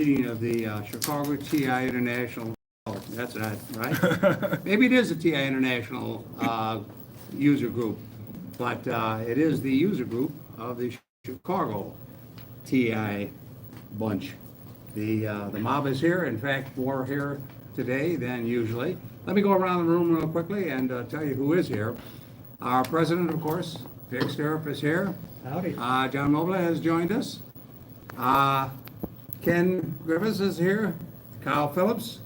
meeting of the Chicago TI International. Oh, that's not right. Maybe it is a TI International user group, but it is the user group of the Chicago TI bunch. The mob is here. In fact, more here today than usually. Let me go around the room real quickly and tell you who is here. Our president, of course, Vic Stirrup, is here. Howdy. John Mobley has joined us. Ken Griffiths is here. Kyle Phillips,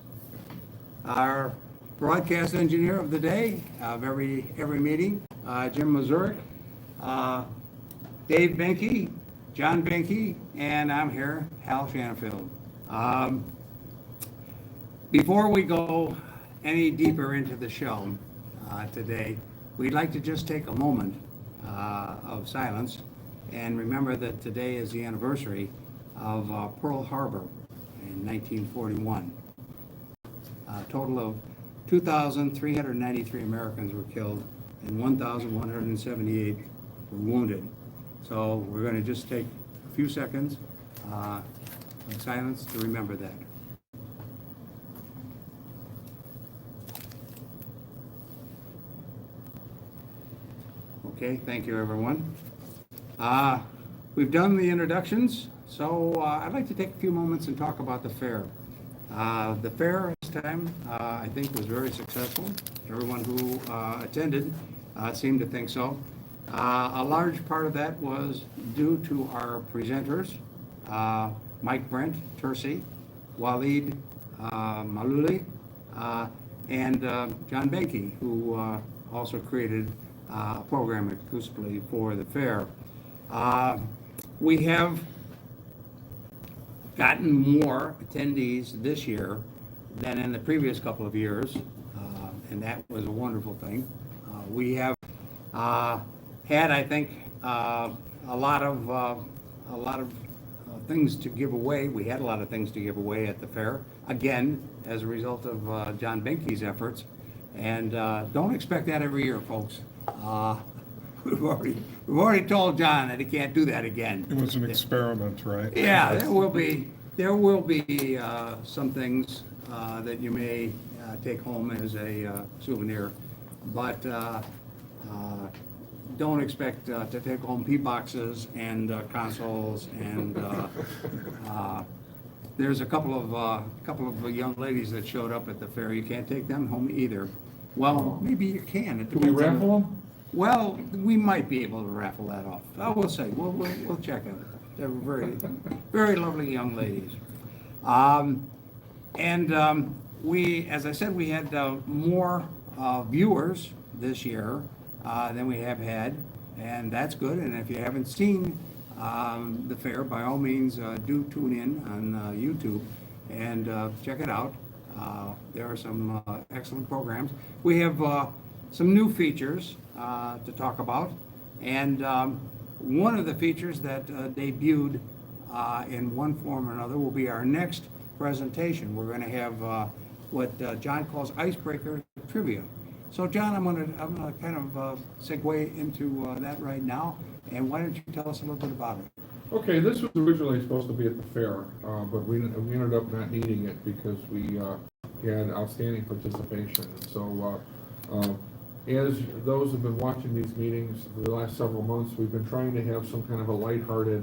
our broadcast engineer of the day, of every meeting. Jim Mazurek, Dave Benke, John Benke, and I'm here, Hal Shanfield. Before we go any deeper into the show today, we'd like to just take a moment of silence and remember that today is the anniversary of Pearl Harbor in 1941. A total of 2,393 Americans were killed and 1,178 were wounded. So we're going to just take a few seconds of silence to remember that. Okay, thank you, everyone. We've done the introductions, so I'd like to take a few moments and talk about the fair. The fair this time, I think, was very successful. Everyone who attended seemed to think so. A large part of that was due to our presenters, Mike Brent, Tercy, Waleed Maluli, and John Benke, who also created a program exclusively for the fair. We have gotten more attendees this year than in the previous couple of years, and that was a wonderful thing. We have had, I think, a lot of things to give away. We had a lot of things to give away at the fair, again, as a result of John Benke's efforts. And don't expect that every year, folks. We've already told John that he can't do that again. It was an experiment, right? Yeah, there will be some things that you may take home as a souvenir, but don't expect to take home P boxes and consoles, and there's a couple of young ladies that showed up at the fair. You can't take them home either. Well, maybe you can. It Can we depends on- raffle them? Well, we might be able to raffle that off. I will say, we'll check it. They're very, very lovely young ladies. We, as I said, we had more viewers this year than we have had, and that's good. And if you haven't seen the fair, by all means, do tune in on YouTube and check it out. There are some excellent programs. We have some new features to talk about, and one of the features that debuted in one form or another will be our next presentation. We're going to have what John calls icebreaker trivia. So John, I'm going to kind of segue into that right now, and why don't you tell us a little bit about it? Okay, this was originally supposed to be at the fair, but we ended up not needing it because we had outstanding participation. So as those who've been watching these meetings for the last several months, we've been trying to have some kind of a lighthearted,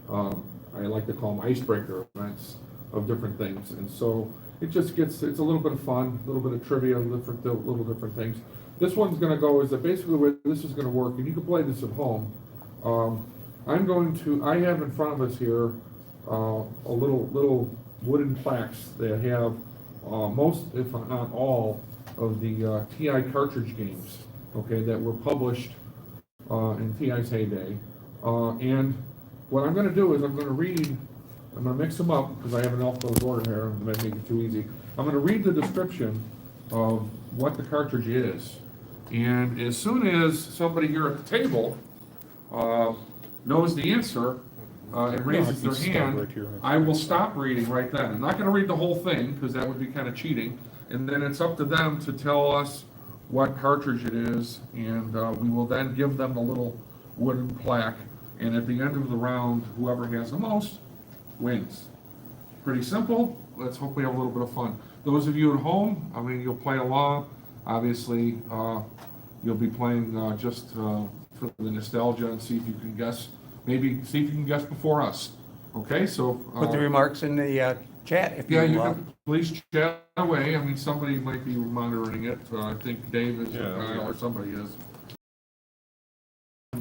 I like to call them icebreaker events of different things. And so it just gets, it's a little bit of fun, a little bit of trivia, little different things. This one's going to go is that basically the way this is going to work, and you can play this at home. I have in front of us here a little wooden plaques that have most, if not all, of the TI cartridge games, okay, that were published in TI's heyday. And what I'm going to do is I'm going to mix them up because I have an alphabetical order here. I'm going to make it too easy. I'm going to read the description of what the cartridge is. And as soon as somebody here at the table knows the answer and raises their hand, I will stop reading right then. I'm not going to read the whole thing because that would be kind of cheating. And then it's up to them to tell us what cartridge it is, and we will then give them the little wooden plaque. And at the end of the round, whoever has the most wins. Pretty simple. Let's hope we have a little bit of fun. Those of you at home, I mean, you'll play along. Obviously, you'll be playing just for the nostalgia and see if you can guess, maybe see if you can guess before us. Okay, so. Put the remarks in the chat if you. Yeah, you can please chat away. I mean, somebody might be monitoring it. I think Dave is or somebody is.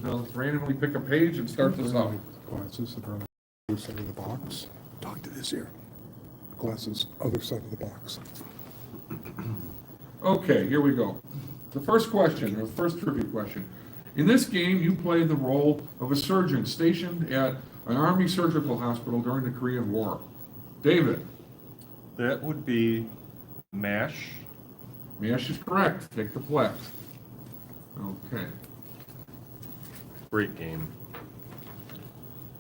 Let's randomly pick a page and start this off. Glasses that are on the other side of the box. Talk to this here. Glasses, other side of the box. Okay, here we go. The first question, or the first trivia question. In this game, you play the role of a surgeon stationed at an Army surgical hospital during the Korean War. David. That would be MASH. MASH is correct. Take the flex. Okay. Great game.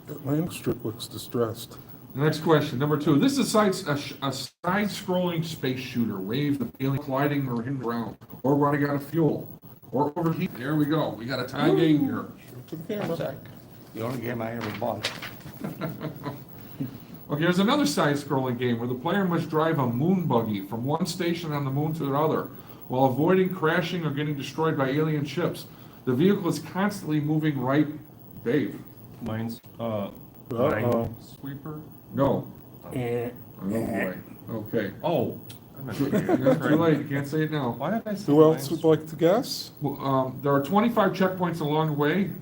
Atlantic Strip looks distressed. Next question, number 2. This is a side-scrolling space shooter. Waves of alien gliding or hitting the ground, or running out of fuel, or overheating. There we go. We got a tie game here. To the camera. The only game I ever bought. Okay, there's another side-scrolling game where the player must drive a moon buggy from one station on the moon to another while avoiding crashing or getting destroyed by alien ships. The vehicle is constantly moving right. Dave? Minesweeper? No. Eh. Oh, boy. Okay. Oh. I meant to Too get it right. late. You can't say it now. Why did I say Who else would like to guess? Well, there are 25 checkpoints along the way.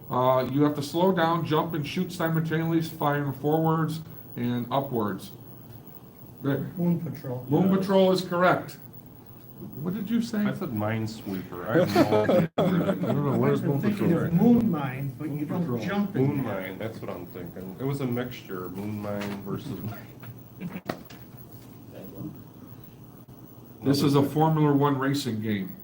You have to slow down, jump, and shoot simultaneously, firing forwards and upwards. Rick? Moon Patrol. Moon Patrol is correct. What did you say? I said Minesweeper. I have no idea. I don't know, where's I've been Moon thinking Patrol? of Moon Mine, but you Moon don't Patrol. jump in Moon there. Mine, that's what I'm thinking. It was a mixture, Moon Mine versus. This is a Formula One racing game.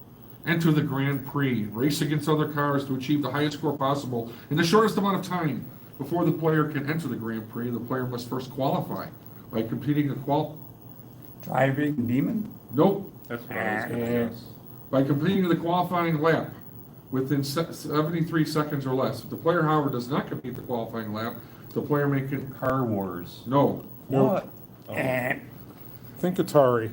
Enter the Grand Prix. Race against other cars to achieve the highest score possible in the shortest amount of time. Before the player can enter the Grand Prix, the player must first qualify by completing a Driving demon? Nope. That's what I was gonna guess. By completing the qualifying lap within 73 seconds or less. If the player, however, does not complete the qualifying lap, the player may Car Wars. no. What? Think Atari.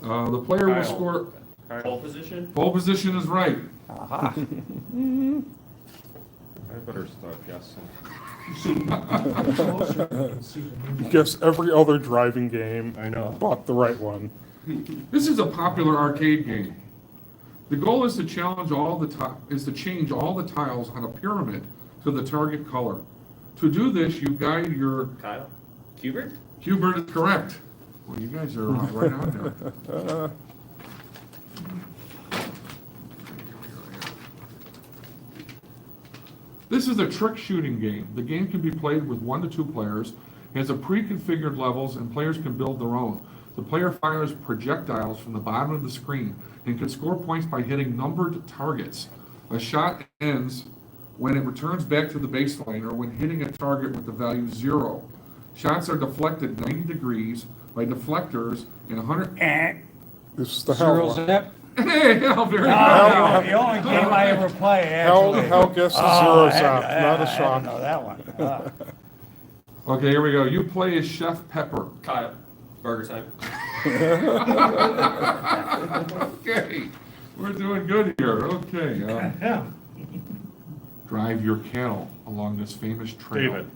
The player will Kyle. score. Pole position? Pole position is right. Aha. I better stop guessing. Guess every other driving game. I know. Bought the right one. This is a popular arcade game. The goal is to change all the tiles on a pyramid to the target color. To do this, you guide your Kyle? Hubert? Hubert is correct. Well, you guys are right on there. This is a trick shooting game. The game can be played with 1 to 2 players, has a pre-configured levels, and players can build their own. The player fires projectiles from the bottom of the screen and can score points by hitting numbered targets. A shot ends when it returns back to the baseline or when hitting a target with the value 0. Shots are deflected 90 degrees by deflectors in 100. This is the Cyril Hell. Zip? Hey, Hal, very good. The only game I ever play, actually. Hell guesses Oh, zeros out. Not a shock. I didn't know that one. Okay, here we go. You play as Chef Pepper. Kyle. Burger time. Okay, we're doing good here. Okay. Yeah. Drive your cattle along this famous trail. David.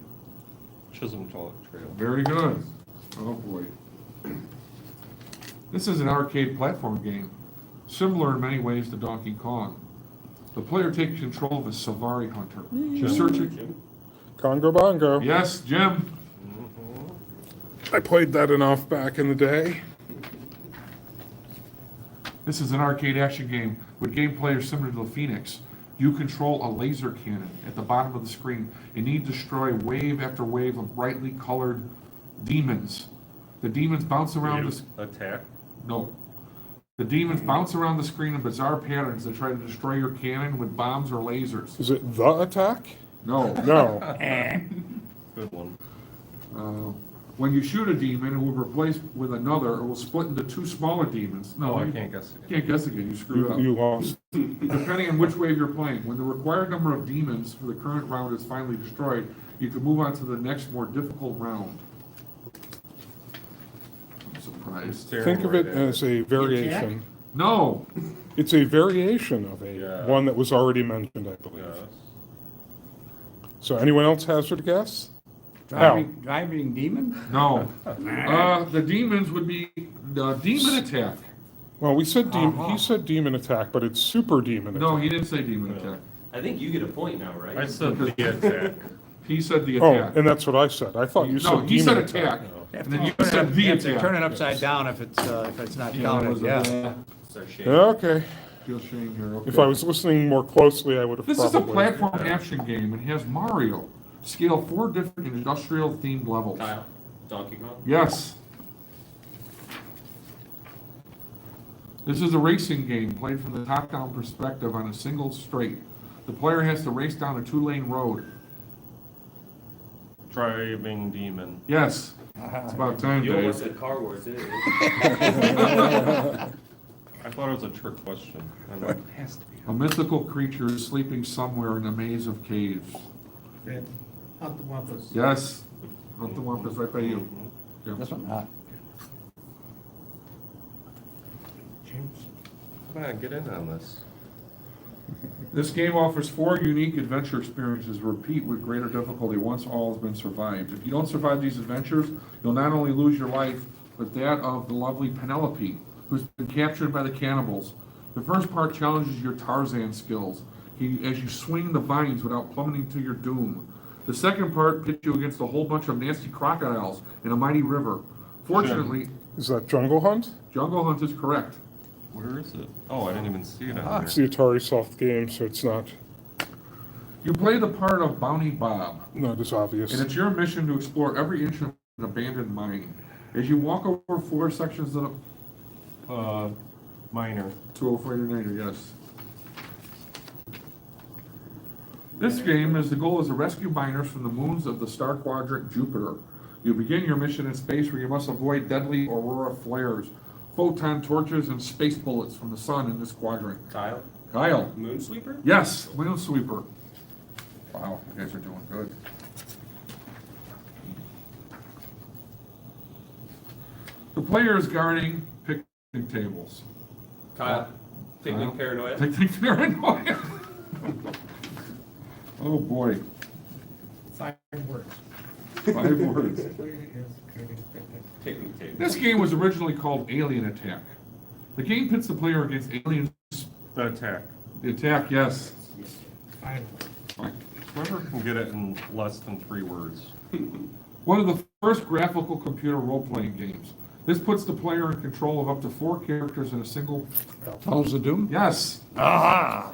Chisholm Trail. Very good. Oh, boy. This is an arcade platform game, similar in many ways to Donkey Kong. The player takes control of a safari hunter. The searcher. Congo Bongo. Yes, Jim. I played that enough back in the day. This is an arcade action game with gameplay similar to the Phoenix. You control a laser cannon at the bottom of the screen and need to destroy wave after wave of brightly colored demons. The demons bounce around the Attack. No. The demons bounce around the screen in bizarre patterns that try to destroy your cannon with bombs or lasers. Is it The Attack? No. No. Good one. When you shoot a demon, it will replace with another, or will split into 2 smaller demons. No, I you can't guess again. can't guess again. You screwed up. You lost. Depending on which wave you're playing. When the required number of demons for the current round is finally destroyed, you can move on to the next more difficult round. surprised. Think of it as a variation. No, It's a variation of Yeah. one that was already mentioned, I believe. Yes. So anyone else hazard a guess? Driving demon? no. The demons would be the demon attack. Well, he said demon attack, but it's super demon attack. No, he didn't say demon attack. I think you get a point now, right? I said the attack. He said the Oh, attack. and that's what I said. I thought you No, said he said demon attack. attack. And then you said the You have to turn attack. it upside down if it's not Yeah, it counted, was a yeah. blah. So shame. Okay. Feel shame here, okay. If I was listening more closely, I would have This probably. is a platform action game and has Mario. Scale 4 different industrial themed levels. Kyle, Donkey Kong? Yes. This is a racing game played from the top-down perspective on a single straight. The player has to race down a 2-lane road. Driving demon. Yes. It's about time, You almost Dave. said Car Wars, didn't you? I thought it was a trick question. I know. A mythical creature is sleeping somewhere in a maze of caves. Yes. Not the one that's right by you. Yeah. This one? Come on, get in on this. This game offers 4 unique adventure experiences repeat with greater difficulty once all has been survived. If you don't survive these adventures, you'll not only lose your life, but that of the lovely Penelope, who's been captured by the cannibals. The first part challenges your Tarzan skills as you swing the vines without plummeting to your doom. The second part pits you against a whole bunch of nasty crocodiles in a mighty river. Fortunately, Is that Jungle Hunt? Jungle Hunt is correct. Where is it? Oh, I didn't even see it on It's there. the Atari soft game, so it's not You play the part of Bounty Bob, as obvious. and it's your mission to explore every inch of an abandoned mine. As you walk over 4 sections of the Minor. 204 yes. This game the goal is to rescue miners from the moons of the star quadrant Jupiter. You begin your mission in space where you must avoid deadly aurora flares, photon torches, and space bullets from the sun in this quadrant. Kyle, Kyle. Moonsweeper? Yes, Wheel Sweeper. Wow, you guys are doing good. The player is guarding picnic tables. Kyle, Picnic Kyle? Paranoia? Picnic paranoia. Oh, boy. 5 words. 5 words. Picnic table. This game was originally called Alien Attack. The game pits the player against aliens. The attack. The attack, yes. 5 words. Whoever can get it in less than 3 words. One of the first graphical computer role-playing games. This puts the player in control of up to 4 characters in a single. Tunnels of Doom? Yes. Aha!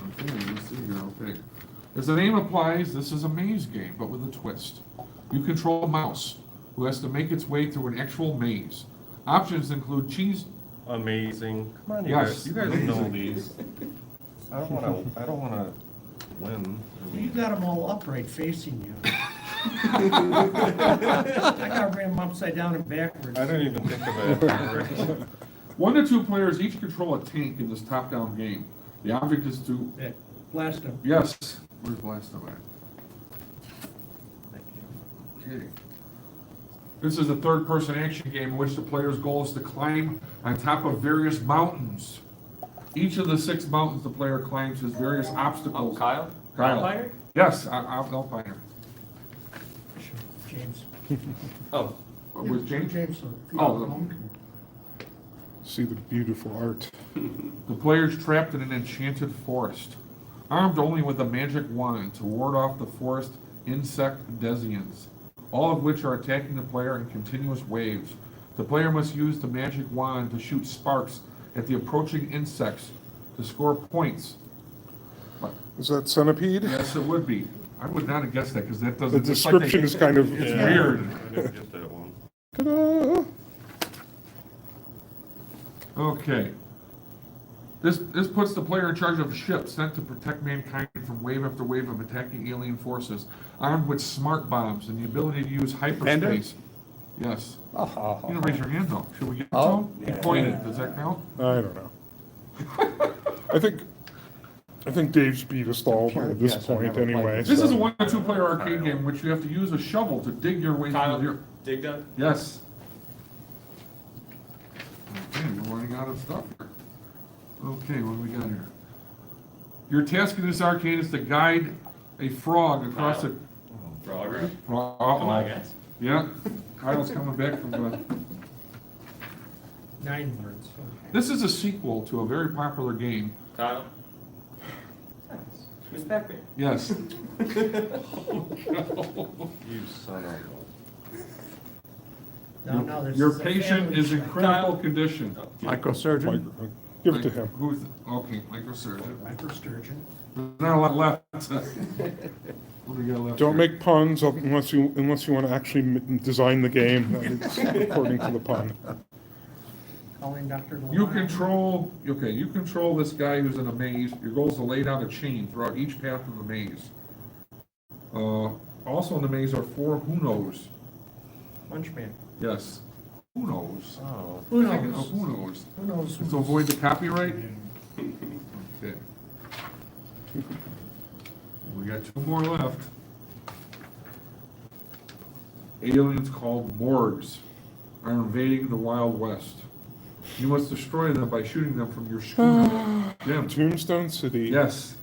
Okay, let's see here. Okay. As the name implies, this is a maze game, but with a twist. You control a mouse who has to make its way through an actual maze. Options include cheese. Amazing. Come on, you Yes, guys. You guys amazing. know these. I don't wanna win. You got them all upright facing you. I got ram upside down and backwards. I didn't even think of that. 1 to 2 players each control a tank in this top-down game. The object is to. Yeah, blast them. Yes. Where's Blasto at? Okay. This is a third-person action game in which the player's goal is to climb on top of various mountains. Each of the 6 mountains the player climbs has various Oh, obstacles. Kyle? Kyle. Alpiner? Yes, Alpiner. Sure, James. Oh, Was James? James. Oh, See the beautiful art. The player's trapped in an enchanted forest, armed only with a magic wand to ward off the forest insect desians, all of which are attacking the player in continuous waves. The player must use the magic wand to shoot sparks at the approaching insects to score points. Is that Centipede? Yes, it would be. I would not have guessed that because that The doesn't. it's like they- description is kind of. It's Yeah, weird. I didn't get that one. Ta-da! Okay. This puts the player in charge of a ship sent to protect mankind from wave after wave of attacking alien forces, armed with smart bombs and the ability to use hyperspace. Yes. You don't raise your hand though. Should we get it to Oh, him? You pointed. Does that count? I don't know. I think I think Dave's beat us all by this Yes, I've point never played anyway. this. This is a so- 1 or 2 player arcade game in which you have to use a shovel to dig your way Kyle, through your. dig done? Yes. Okay, we're running out of stuff here. Okay, what do we got here? Your task in this arcade is to guide a frog across the. Frogger? Come Uh-oh. on, guys. Yeah, Kyle's coming back from the. 9 words. Okay. This is a sequel to a very popular game. Kyle? Who's back there? Yes. You son of a. Now, this Your is a patient family is in show. critical condition. Microsurgeon? Give it to him. Who's, okay, microsurgeon. Microsturgeon. There's not a lot left. What do we got left? Don't here? make puns unless you want to actually design the game according to the pun. Calling Dr. You Lamar. you control this guy who's in a maze. Your goal is to lay down a chain throughout each path of the maze. Also in the maze are 4 who knows. Munchman. Yes. Who knows? Oh. Who Thinking of knows? who knows? Who knows? To avoid the copyright? Okay. We got 2 more left. Aliens called morgues are invading the Wild West. You must destroy them by shooting them from your schooner. Jim. Tombstone City. Yes.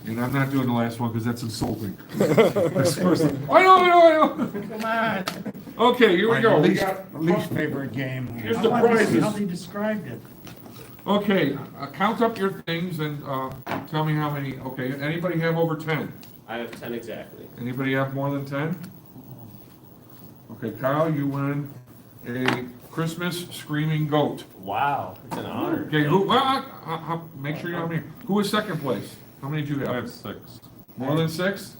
And I'm not doing the last one because that's insulting. This person- I know. Come on. Okay, here we go. We Least got, least favorite game. Here's I the wanted to see prizes. how they described it. Okay, count up your things and tell me how many. Okay, anybody have over 10? I have 10 exactly. Anybody have more than 10? Okay, Kyle, you win a Christmas screaming goat. Wow, it's an honor. Okay, make sure you know me. Who is second place? How many do you I have? have 6. More than 6?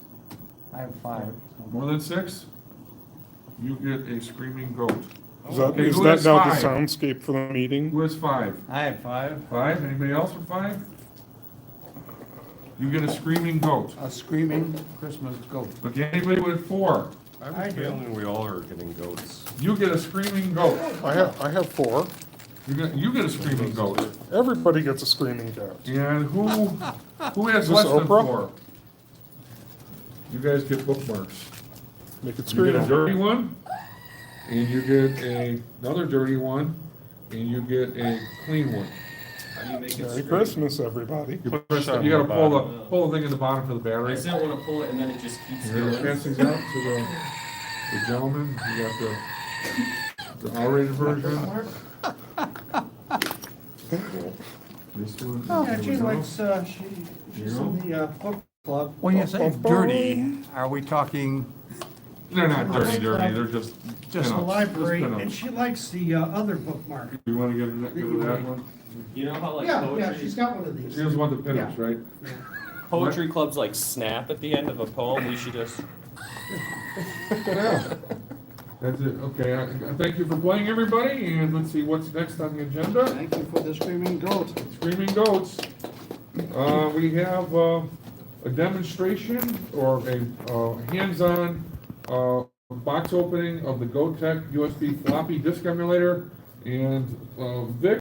I have 5. More than 6? You get a screaming goat. Is that, Okay, is who that has now the 5? soundscape for the meeting? Who has 5? I have 5. 5? Anybody else with 5? You get a screaming goat. A screaming Christmas goat. Okay, anybody with 4? I have I a do. feeling we all are getting goats. You get a screaming goat. I have 4. You get a screaming goat. Everybody gets a screaming goat. And who has Is this less than Oprah? 4? You guys get bookmarks. Make it You get a scream. dirty one, and you get another dirty one, and you get a clean one. How do you make it Merry straight? Christmas, everybody. You Push on gotta the pull bottom. the thing in the bottom for the I battery. just didn't want to pull it and then it just keeps You're gonna going. pass these out to the gentleman. You got the R-rated version. This one. Yeah, here she we go. likes, she's in the book club. When you say dirty, are we talking, They're not dirty, they're just. Just the pinups, library, just and pinups. she likes the other bookmark. You wanna give that one? You know how like Yeah, poetry, she's got one of these. She doesn't want the pinups, right? poetry clubs like snap at the end of a poem? We should just. Yeah. That's it, okay, thank you for playing, everybody, and let's see what's next on the agenda. thank you for the screaming goat. Screaming Goats. We have a demonstration or a hands-on box opening of the GoTech USB floppy disk emulator. And Vic,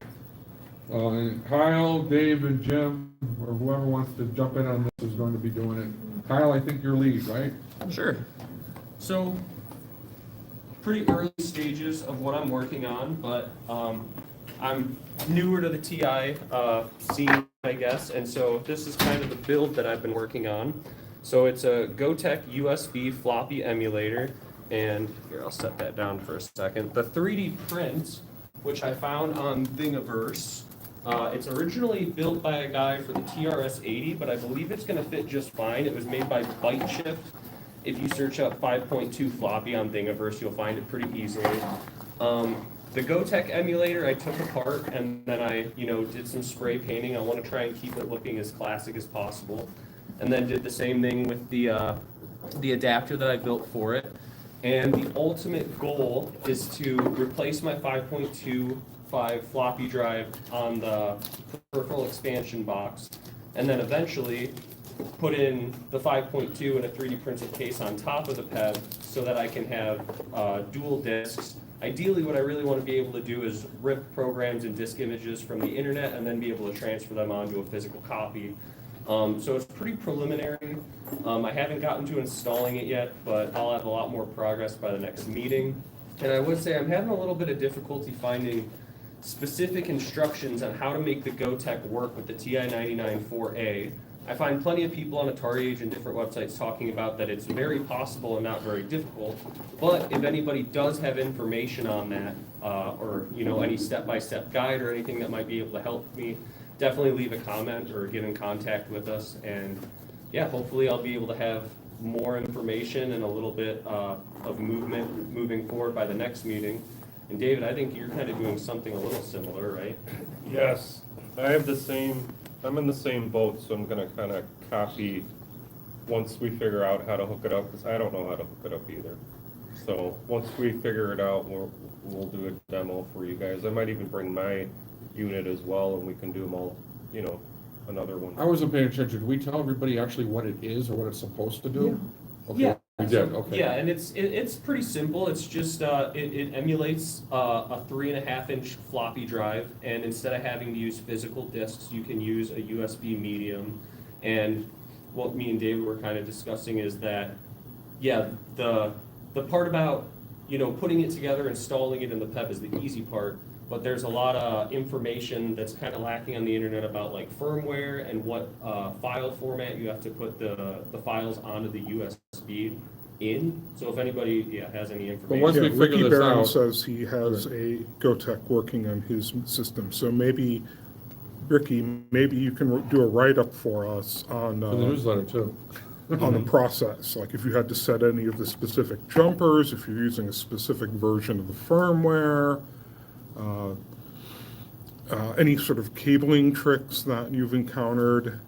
and Kyle, Dave, and Jim, or whoever wants to jump in on this is going to be doing it. Kyle, I think you're lead, right? Sure. So, pretty early stages of what I'm working on, but I'm newer to the TI scene, I guess, and so this is kind of the build that I've been working on. So it's a GoTech USB floppy emulator, and here, I'll set that down for a second. The 3D print, which I found on Thingiverse, it's originally built by a guy for the TRS-80, but I believe it's gonna fit just fine. It was made by BiteShift. If you search up 5.2 floppy on Thingiverse, you'll find it pretty easily. The GoTech emulator I took apart and then I, did some spray painting. I want to try and keep it looking as classic as possible. And then did the same thing with the adapter that I built for it. And the ultimate goal is to replace my 5.25 floppy drive on the peripheral expansion box, and then eventually put in the 5.2 in a 3D printed case on top of the PEB so that I can have dual discs ideally what I really want to be able to do is rip programs and disk images from the internet and then be able to transfer them onto a physical copy. So it's pretty preliminary. I haven't gotten to installing it yet, but I'll have a lot more progress by the next meeting. And I would say I'm having a little bit of difficulty finding specific instructions on how to make the GoTech work with the TI-99 4A. I find plenty of people on AtariAge and different websites talking about that it's very possible and not very difficult. But if anybody does have information on that, or any step-by-step guide or anything that might be able to help me, definitely leave a comment or get in contact with us. And yeah, hopefully I'll be able to have more information and a little bit of movement moving forward by the next meeting. And David, I think you're kind of doing something a little similar, right? Yes, I'm in the same boat, so I'm gonna kind of copy once we figure out how to hook it up, because I don't know how to hook it up either. So once we figure it out, we'll do a demo for you guys. I might even bring my unit as well, and we can do them all, another one. I wasn't paying attention. Did we tell everybody actually what it is or what it's supposed to do? Okay, Yeah. we did, okay. Yeah, and it's pretty simple. It's just it emulates a 3.5-inch floppy drive, and instead of having to use physical disks, you can use a USB medium. And what me and David were kind of discussing is that, yeah, the part about putting it together, installing it in the PEP is the easy part. But there's a lot of information that's kind of lacking on the internet about like firmware and what file format you have to put the files onto the USB in. So if anybody has any information. once we figure Ricky this Barron out- says he has a GoTech working on his system, so maybe, Ricky, maybe you can do a write-up for us on, In the newsletter too. on the process, like if you had to set any of the specific jumpers, if you're using a specific version of the firmware, any sort of cabling tricks that you've encountered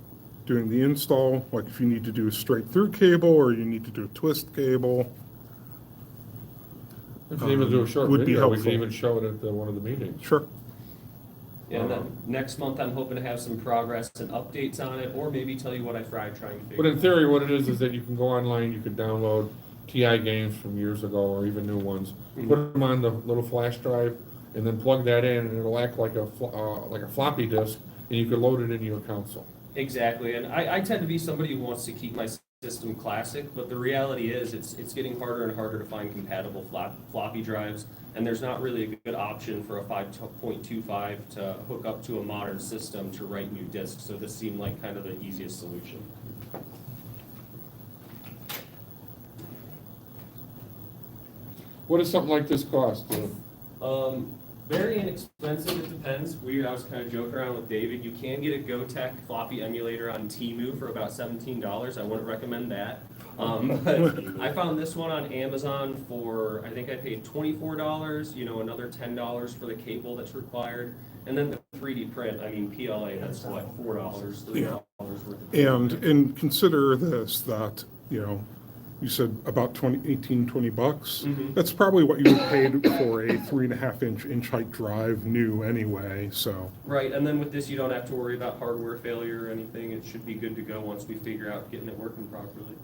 doing the install, like if you need to do a straight through cable or you need to do a twist cable. We can even do a short Would be video. We can helpful. even show it at one of the meetings. Sure. Yeah, and then next month I'm hoping to have some progress and updates on it, or maybe tell you what I tried trying to figure But in out. theory, what it is that you can go online, you can download TI games from years ago or even new ones, put them on the little flash drive, and then plug that in, and it'll act like a floppy disk, and you can load it into your console. Exactly, and I tend to be somebody who wants to keep my system classic, but the reality is it's getting harder and harder to find compatible floppy drives, and there's not really a good option for a 5.25 to hook up to a modern system to write new disks, so this seemed like kind of the easiest solution. What does something like this cost? Very inexpensive, it depends. I was kind of joking around with David. You can get a GoTech floppy emulator on Temu for about $17. I wouldn't recommend that. But I found this one on Amazon for, I think I paid $24, another $10 for the cable that's required. And then the 3D print, PLA, that's what, $4, $3 worth of And consider this, that, you said about 20 bucks. Mhm. That's probably what you would pay for a 3.5-inch height drive new anyway, so. Right, and then with this, you don't have to worry about hardware failure or anything. It should be good to go once we figure out getting it working properly.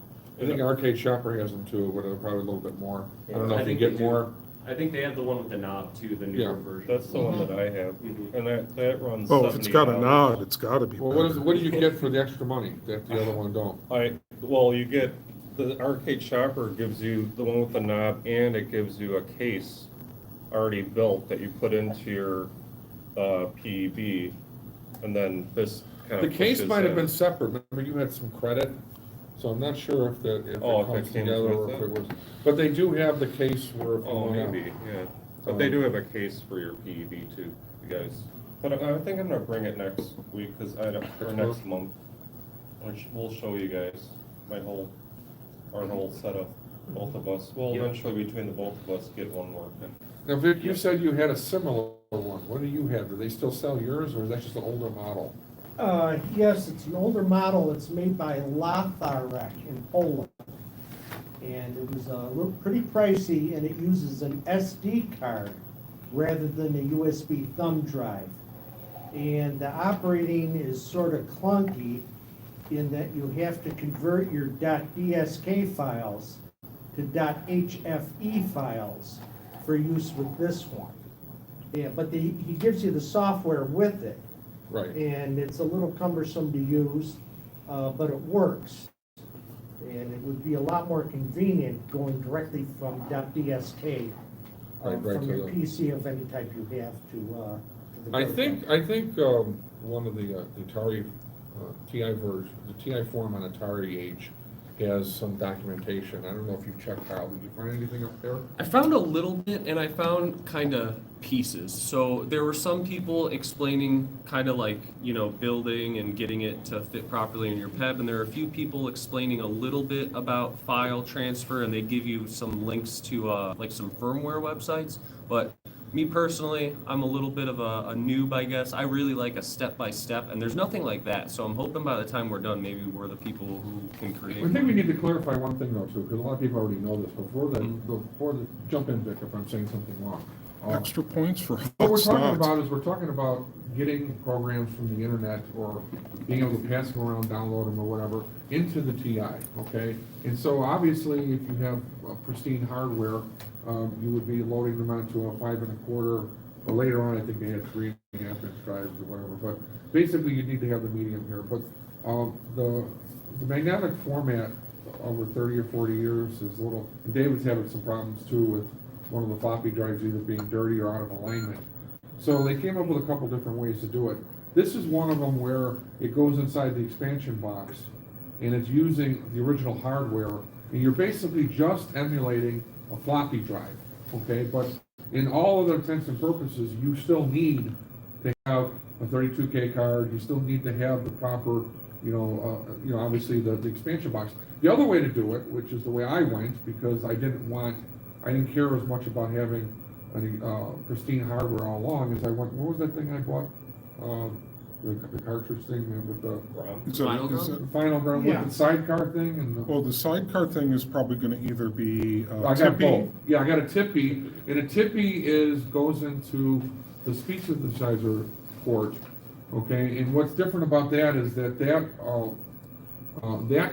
I think Arcade Shopper has them too, but probably a little bit more. I don't know I if you think they get do. more. I think they have the one with the knob too, the newer Yeah. version. That's the one that I have, Mhm. and that runs Oh, if it's got a $70. knob, it's gotta be Well, better. what do you get for the extra money that the other one don't? You get, the Arcade Shopper gives you the one with the knob, and it gives you a case already built that you put into your PEB, and then this kind The of case pushes might have in. been separate. Remember, you had some credit, so I'm not sure if it Oh, if it comes came together or with if it? it was. But they do have the case where if you Oh, want maybe, yeah. But they do have a case for your PEB too, you guys. But I think I'm gonna bring it next week, or next month. We'll show you guys our whole setup, both of us. We'll Yep. eventually, between the both of us, get one working. Now, Vic, you said you had a similar one. What do you have? Do they still sell yours, or is that just an older model? Yes, it's an older model. It's made by Lotharek in Poland. And it was pretty pricey, and it uses an SD card rather than a USB thumb drive. And the operating is sort of clunky in that you have to convert your .dsk files to .hfe files for use with this one. Yeah, but he gives you the software with it, Right. and it's a little cumbersome to use, but it works. And it would be a lot more convenient going directly from .dsk, Right, right from to your the- PC of any type you have to the I website. think one of the Atari TI version, the TI forum on Atari Age has some documentation. I don't know if you've checked, Kyle. Did you find anything up there? I found a little bit, and I found kind of pieces. So there were some people explaining kind of like, you know, building and getting it to fit properly in your PEB, and there are a few people explaining a little bit about file transfer, and they give you some links to like some firmware websites. But me personally, I'm a little bit of a noob, I guess. I really like a step-by-step, and there's nothing like that. So I'm hoping by the time we're done, maybe we're the people who can create. I think we need to clarify one thing though too, because a lot of people already know this. Before the jump in, Vic, if I'm saying something wrong. Extra points for What we're what's talking not. about is we're talking about getting programs from the internet or being able to pass them around, download them or whatever into the TI, okay? And so obviously, if you have pristine hardware, you would be loading them onto a 5 1/4, or later on, I think they had 3.5 inch drives or whatever, but basically you need to have the medium here. But the magnetic format over 30 or 40 years is a little, and David's having some problems too with one of the floppy drives either being dirty or out of alignment. So they came up with a couple different ways to do it. This is one of them where it goes inside the expansion box and it's using the original hardware, and you're basically just emulating a floppy drive, okay? But in all other intents and purposes, you still need to have a 32K card, you still need to have the proper, obviously the expansion box. The other way to do it, which is the way I went, because I didn't care as much about having pristine hardware all along, as I went, what was that thing I bought? The cartridge thing with the Is it- Final is Ground? it- final ground Yeah. with the sidecar thing and the. Well, the sidecar thing is probably gonna either be I got Tippy. both. Yeah, I got a Tippy, and a Tippy goes into the speech synthesizer port, okay? And what's different about that is that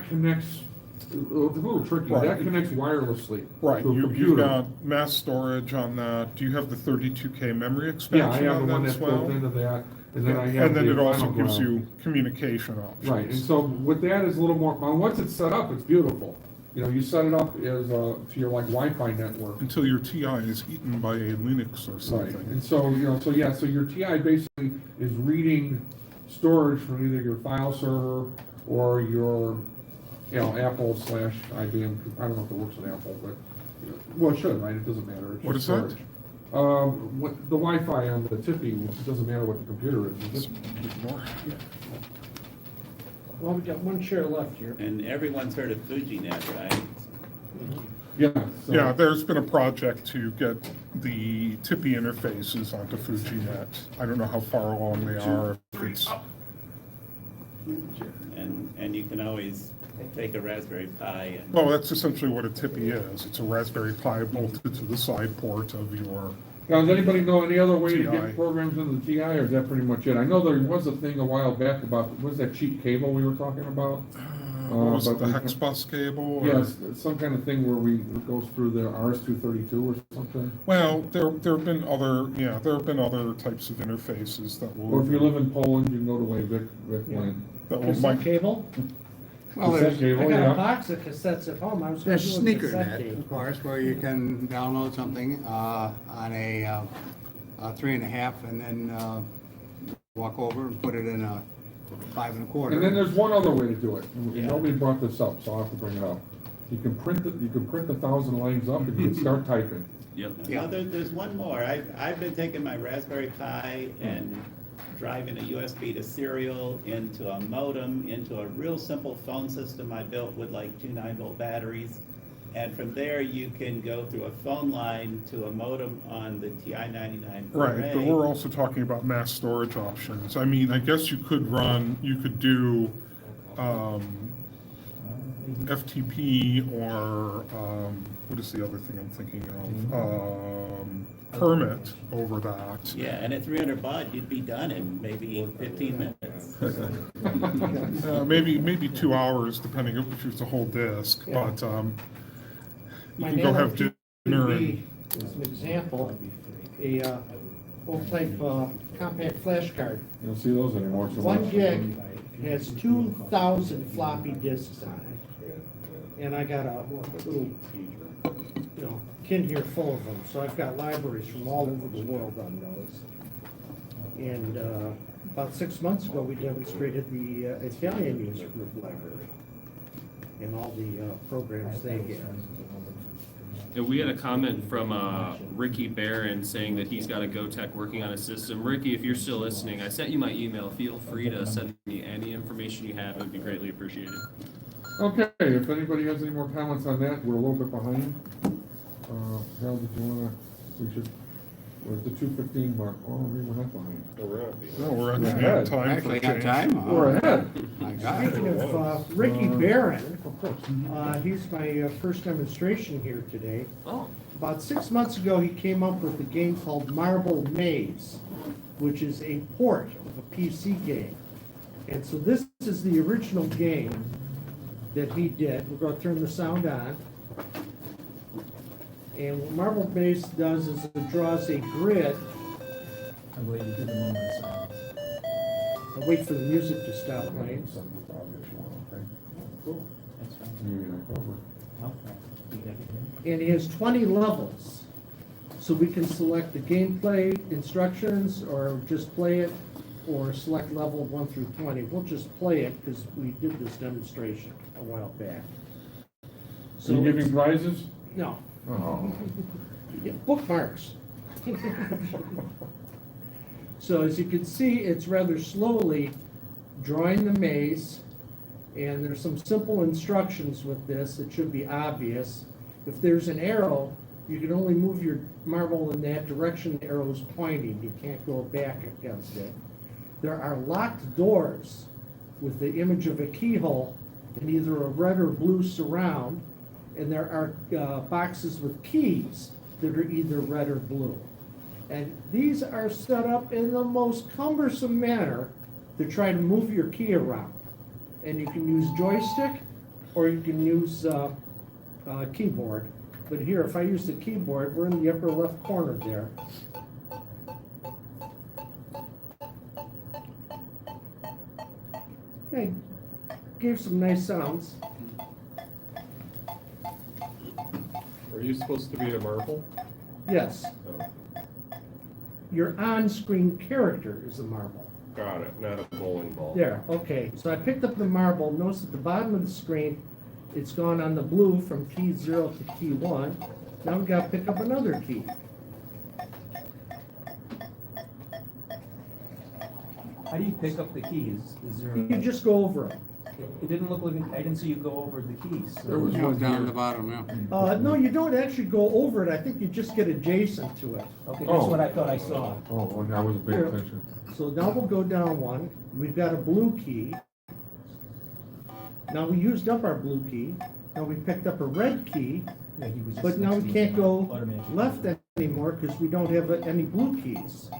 connects, it's a little tricky, Right. that connects wirelessly Right, to a you've computer. got mass storage on that. Do you have the 32K memory Yeah, I expansion have the on one that that's as well? built into that, and then I have And then the it also final gives ground. you communication options. Right, and so with that is a little more, well, once it's set up, it's beautiful. You set it up as to your like Wi-Fi network. Until your TI is eaten by a Linux or Right, something. and so, so your TI basically is reading storage from either your file server or your, Apple/IBM, I don't know if it works with Apple, but, well, it should, right? It doesn't matter. It's What just is that? storage. The Wi-Fi on the Tippy, it doesn't matter what the computer is. Just ignore it. Well, we got one chair left here. And everyone's heard of FujiNet, right? Yeah. so- Yeah, there's been a project to get the Tippy interfaces onto FujiNet. I don't know how far along they are. If it's, And you can always take a Raspberry Pi and, well, that's essentially what a Tippy is. It's a Raspberry Pi bolted to the side port of your, Now, does anybody know any other way to TI. get programs into the TI, or is that pretty much it? I know there was a thing a while back about, what was that cheap cable we were talking about? what was it, but the we- hex bus cable? or- Yes, some kind of thing where it goes through the RS-232 or something. Well, there have been other types of interfaces that will. Or if you live in Poland, you can go to Vic Lane. That will Cassette might, cable? Well, Cassette there's, cable, I got yeah. a box of cassettes at home, I was gonna there's do a sneaker cassette net, tape. of course, where you can download something on a 3.5 and then walk over and put it in a 5 1/4. And then there's one other way to do it, and nobody brought this up, so I'll have to bring it up. You can print 1,000 lines up and you can start typing. Yep. Yeah. no, there's one more. I've been taking my Raspberry Pi and driving a USB to serial into a modem, into a real simple phone system I built with like 2 9-volt batteries. And from there, you can go through a phone line to a modem on the TI-99 right, but we're also talking about mass storage options. I mean, I guess you could do FTP or, what is the other thing I'm thinking of? Permit over that. Yeah, and at 300 baud, you'd be done in maybe 15 minutes. Maybe 2 hours, depending if it's a whole disk, Yeah. but, you My can go nano have dinner and TV as an example, a old type compact flash card. You don't see those anymore so much. 1 gig has 2,000 floppy disks on it. And I got a little, tin here full of them, so I've got libraries from all over the world on those. And about 6 months ago, we demonstrated the Italian user group library and all the programs they get. Yeah, we had a comment from Ricky Barron saying that he's got a GoTech working on a system. Ricky, if you're still listening, I sent you my email. Feel free to send me any information you have. It would be greatly appreciated. Okay, if anybody has any more comments on that, we're a little bit behind. Harold, did you wanna, we're at the 2:15 mark. Oh, we're not behind. We're not being- No, we're Yeah. actually at time for Actually got change. time? We're ahead. I got it. Speaking of Ricky Barron, he's my first demonstration here today. Oh. About 6 months ago, he came up with a game called Marble Maze, which is a port of a PC game. And so this is the original game that he did. We're gonna turn the sound on. And what Marble Maze does is it draws a grid. I'm waiting for the moment of silence. I'll wait for the music to stop playing. Cool. That's fine. Maybe October. Okay. You got it And he has 20 levels. So we can select the gameplay instructions or just play it, or select level 1 through 20. We'll just play it because we did this demonstration a while back. So you giving it's- prizes? No, Oh. you get bookmarks. So as you can see, it's rather slowly drawing the maze, and there's some simple instructions with this. It should be obvious. If there's an arrow, you can only move your marble in that direction the arrow is pointing. You can't go back against it. There are locked doors with the image of a keyhole in either a red or blue surround, and there are boxes with keys that are either red or blue. And these are set up in the most cumbersome manner to try to move your key around. And you can use joystick or you can use keyboard. But here, if I use the keyboard, we're in the upper left corner there. Okay, gave some nice sounds. Are you supposed to be a marble? Yes, Oh, your on-screen character is a marble. got it, not a bowling ball. There, okay, so I picked up the marble, notice at the bottom of the screen, it's gone on the blue from key 0 to key 1. Now we've got to pick up another key. How do you pick up the keys? Is there? You just go over them. It didn't look like, I didn't see you go over the keys. so- There was It one was down here. at the bottom, yeah. No, you don't actually go over it, I think you just get adjacent to it. Okay, that's Oh. what I thought I saw. Oh, okay, I wasn't paying Here. attention. So now we'll go down one, we've got a blue key. Now we used up our blue key, now we picked up a red key, Yeah, he was just but now next we to can't me. go Automatically. left anymore because we don't have any blue keys.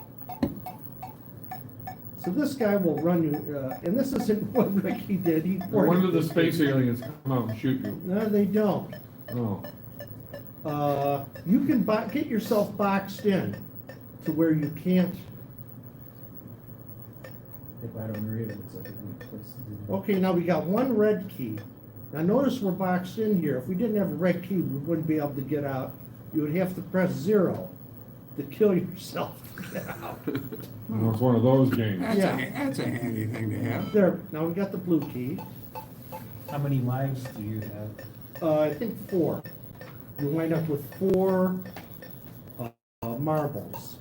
So this guy will run you, and this isn't what Ricky did, he. When did the space aliens come out and shoot you? No, they don't. Oh, You can get yourself boxed in to where you can't. If I don't read it, it's like a good place to do that. Okay, now we got one red key. Now notice we're boxed in here. If we didn't have a red key, we wouldn't be able to get out. You would have to press 0 to kill yourself to get out. well, it's one of those games. That's a handy thing to have. There, now we got the blue key. How many lives do you have? I think 4. You wind up with 4 marbles.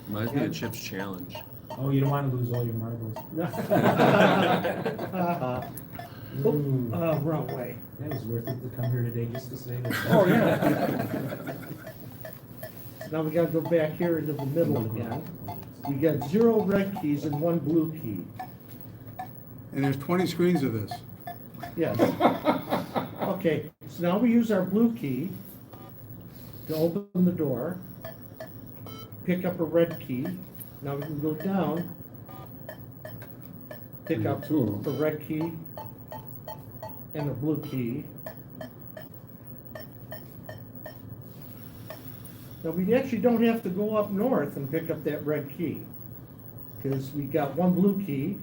Reminds me of Chip's challenge. Oh, you don't want to lose all your marbles. Wrong way. It was worth it to come here today just to say that. Oh, yeah. Now we gotta go back here into the middle again. We got 0 red keys and 1 blue key. And there's 20 screens of this. Yes. Okay, so now we use our blue key to open the door. Pick up a red key. Now we can go down. Pick We up got 2 of the them. red key and the blue key. Now, we actually don't have to go up north and pick up that red key, because we got one blue key,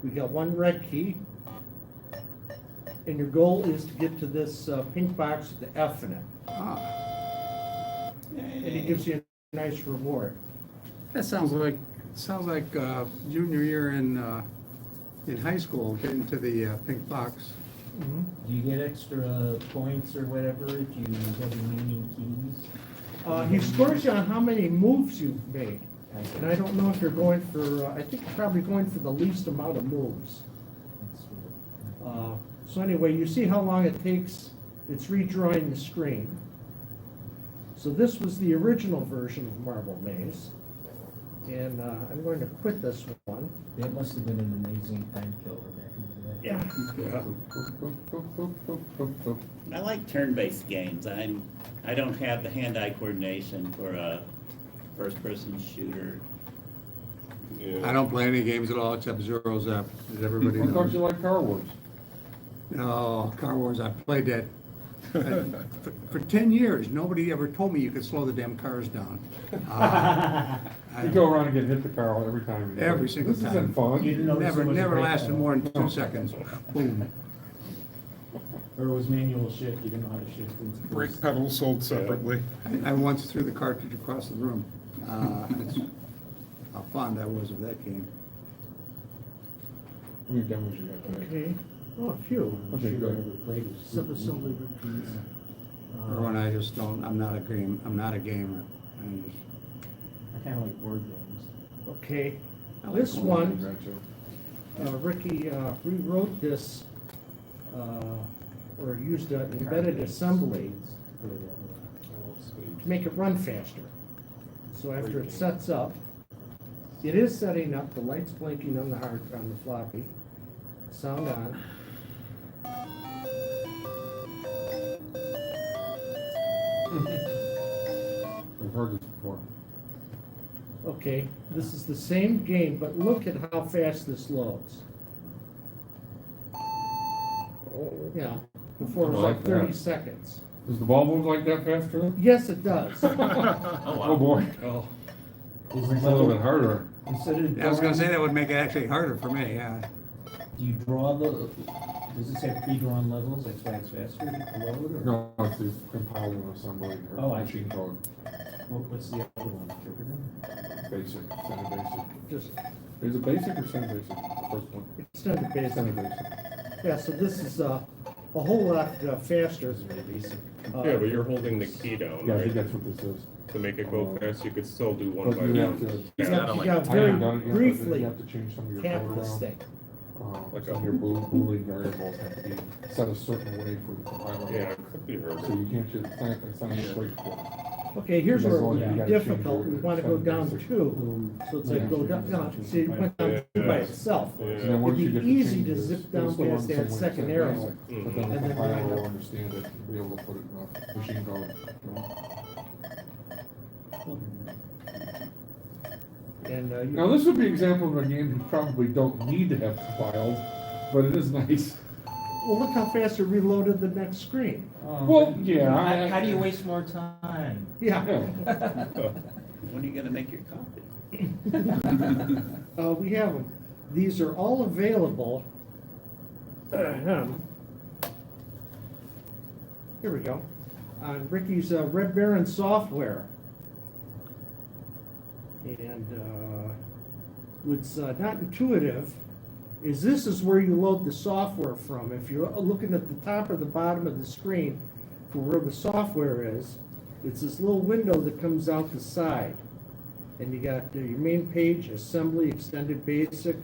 we got one red key, and your goal is to get to this pink box with the F in it, Ah, and it gives you a nice reward. that sounds like junior year in high school, getting to the pink box. Do you get extra points or whatever if you have remaining keys? He scores you on how many moves you've made, and I don't know if you're going for, I think you're probably going for the least amount of moves. That's what- So anyway, you see how long it takes, it's redrawing the screen. So this was the original version of Marble Maze. And I'm going to quit this one. That must have been an amazing time killer back in the day. Yeah. I like turn-based games. I don't have the hand-eye coordination for a first-person shooter. I don't play any games at all except Zero Zap, as everybody I thought you knows. liked Car Wars. No, Car Wars, I played that. For 10 years, nobody ever told me you could slow the damn cars down. You go around and get hit the car every time. Every single This time. isn't fun. You didn't notice it was a Never brake lasted pedal. more than 2 seconds. Boom. Or it was manual shift, you didn't know how to shift into. Brake pedals sold separately. I once threw the cartridge across the room. That's how fond I was of that game. How many demos you got today? Okay, oh, a few. Okay, good. Subassembly repeats. Or when I just don't, I'm not a gamer. I'm just, I kinda like board games. Okay, I like this one, Gotcha. Ricky rewrote this, or used an embedded assembly to make it run faster. So after it sets up, it is setting up, the light's blinking on the floppy, sound on. I've heard this before. Okay, this is the same game, but look at how fast this loads. Yeah, before it was like I like 30 that. seconds. Does the ball move like that fast too? Yes, it does. Oh, boy. Oh, This makes it a little bit harder. Instead of yeah, I was gonna say drawing- that would make it actually harder for me, yeah. Do you draw the, does this have pre-drawn levels, that's why it's faster to load, or? No, it's the compiling assembly Oh, or I machine code. What's the other one, interpreter? Basic, standard basic. Just Is it basic or standard basic? The first one. extended basic. Standard basic. Yeah, so this is a whole lot faster. This is very basic. Yeah, but you're holding the key down, Yeah, I think right? that's what this is. To make it go fast, you could still do one But by you have one. to. You Yeah. got, you got I very haven't done it yet, but briefly You have to change some of your tap code this around. thing. Like some of your Boolean variables have to be set a certain way for the compiler. Yeah, it could be So harder. you can't just, it's not a straight quote. Okay, here's where it would You be gotta change difficult, we your wanna go down basic. two, so it's like go down, no, see, it went down two by itself. So then Yeah. once you It'd get be the easy to changes, zip down it'll still run past the that same way second as arrow, basic, But then and the then compiler wind will up. understand it and be able to put it in a machine code. You know? And, Now, this would be an example of a game you probably don't need to have compiled, but it is nice. well, look how fast it reloaded the next screen. Well, yeah, How do you waste more time? Yeah, Yeah. When are you gonna make your copy? we have them. These are all available. Here we go. On Ricky's Red Baron software. And what's not intuitive is this is where you load the software from. If you're looking at the top or the bottom of the screen for where the software is, it's this little window that comes out the side. And you got your main page, assembly, extended basic.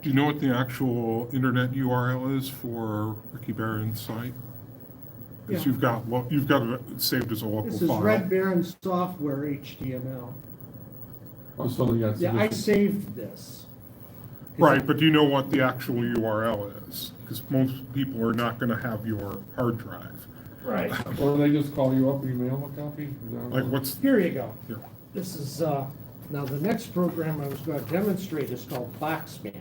Do you know what the actual internet URL is for Ricky Barron's site? Because Yeah. you've got it saved as a local This is file. Red Baron software HTML. Oh, so yeah. Yeah, I saved this. Right, but do you know what the actual URL is? Because most people are not gonna have your hard drive. Right. Or they just call you up, email them a copy? Is that Like what- what's, Here you go. here, This is, now the next program I was going to demonstrate is called Boxman.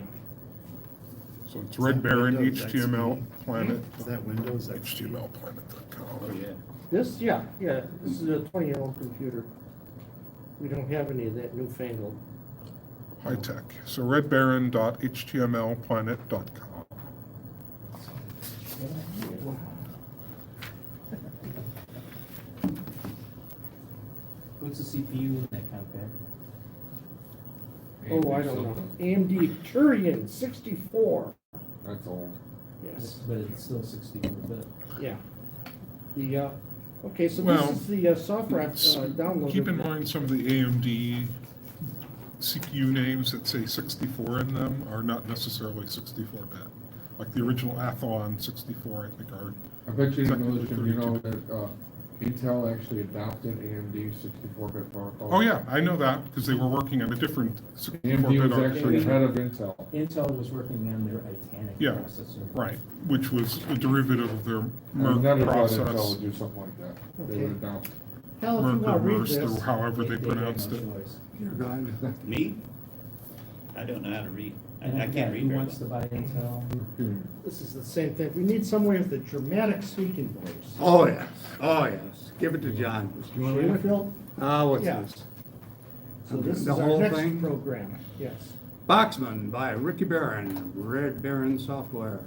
So it's Red Baron, Windows HTML, XP? Planet, Is that Windows XP? HTMLplanet.com. Oh, yeah. This, yeah, this is a 20-year-old computer. We don't have any of that newfangled. High tech. So redbaron.htmlplanet.com. What's the CPU in that compact? Oh, I don't know. AMD Turian 64. That's old. Yes, But it's still 64-bit. yeah. The, okay, so Well, this is the software I've downloaded. Keep in mind some of the AMD CPU names that say 64 in them are not necessarily 64-bit. Like the original Athlon 64, I think, are I bet you didn't know this, technically Jim, you know 32. that, Intel actually adopted AMD 64-bit protocol. Oh, yeah, I know that, because they were working on a different AMD 64-bit was actually architecture. ahead of Intel. Intel was working on their Titanic Yeah, processor. right, which was a derivative of their I never Merck thought Intel process. would do something like that. They Okay. would adopt. Hell, if you Merck want or to read Merce, this. or however they had pronounced no it. choice. You're gone. Me? I don't know how to read. And I I can't read who very wants to well. buy Intel? This is the same thing. We need somewhere with a dramatic speaking voice. Oh, yes, oh, yes. Give it to John. Sheffield? What's Yeah. this? So this is The our whole next thing? program, yes. Boxman by Ricky Barron, Red Baron Software.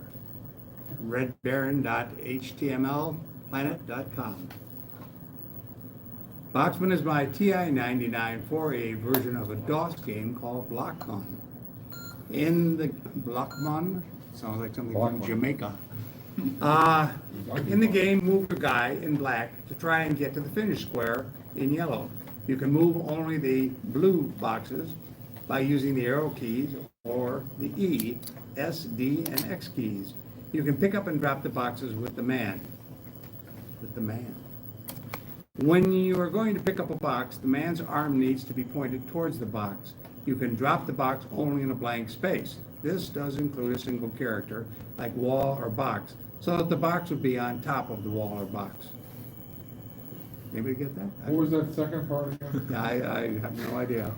redbaron.htmlplanet.com. Boxman is my TI-99 for a version of a DOS game called Blockmon. In the Blockmon, sounds like something from Blockmon. Jamaica. In the game, move a guy in black to try and get to the finish square in yellow. You can move only the blue boxes by using the arrow keys or the E, S, D, and X keys. You can pick up and drop the boxes with the man. When you are going to pick up a box, the man's arm needs to be pointed towards the box. You can drop the box only in a blank space. This does include a single character, like wall or box, so that the box would be on top of the wall or box. Anybody get that? What was that second part again? I have no idea.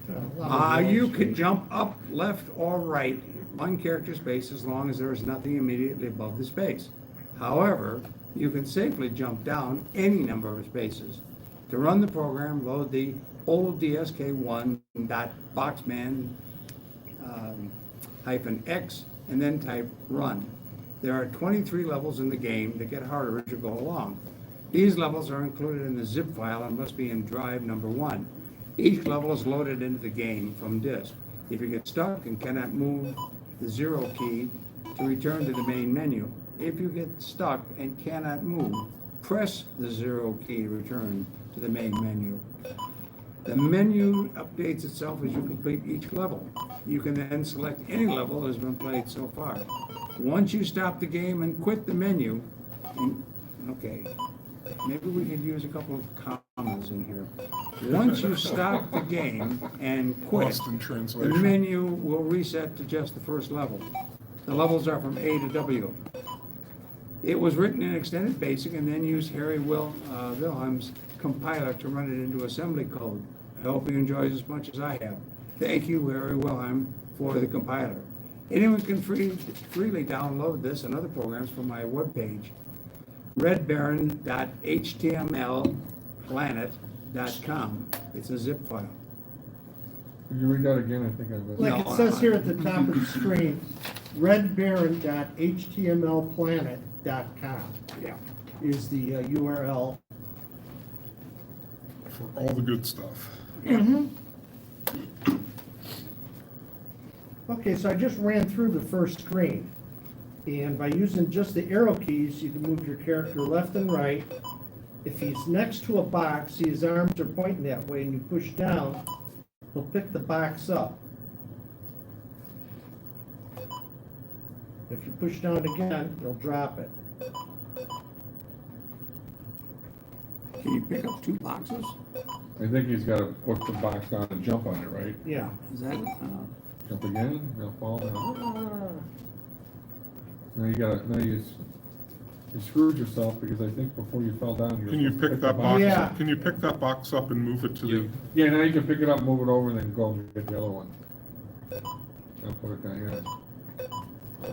A lot of You Wall can Street. jump up, left, or right, one character space, as long as there is nothing immediately above the space. However, you can safely jump down any number of spaces. To run the program, load the old DSK1.boxman -X and then type run. There are 23 levels in the game that get harder as you go along. These levels are included in the zip file and must be in drive number 1. Each level is loaded into the game from disk. If you get stuck and cannot move the 0 key to return to the main menu. If you get stuck and cannot move, press the 0 key to return to the main menu. The menu updates itself as you complete each level. You can then select any level that has been played so far. Once you stop the game and quit the menu, okay, maybe we could use a couple of commas in here. Once you stop the game and quit, Lost in the translation. menu will reset to just the first level. The levels are from A to W. It was written in Extended Basic and then used Harry Wilhelm's compiler to run it into assembly code. I hope you enjoy it as much as I have. Thank you, Harry Wilhelm, for the compiler. Anyone can freely download this and other programs from my webpage, redbaron.htmlplanet.com. It's a zip file. Could you read that again? I think I missed. Like it says here at the top of the screen, redbaron.htmlplanet.com Yeah. is the URL. For all the good stuff. Okay, so I just ran through the first screen. And by using just the arrow keys, you can move your character left and right. If he's next to a box, see his arms are pointing that way, and you push down, he'll pick the box up. If you push down again, he'll drop it. Can you pick up 2 boxes? I think he's gotta put the box down and jump on it, right? Yeah. Is that, Jump again, he'll fall down. Now you screwed yourself because I think before you fell down, you were Can you supposed to pick the that box, Yeah. can you pick that box up and move it to the, Yeah, now you can pick it up, move it over, and then go and get the other one. I'll put it down, yeah.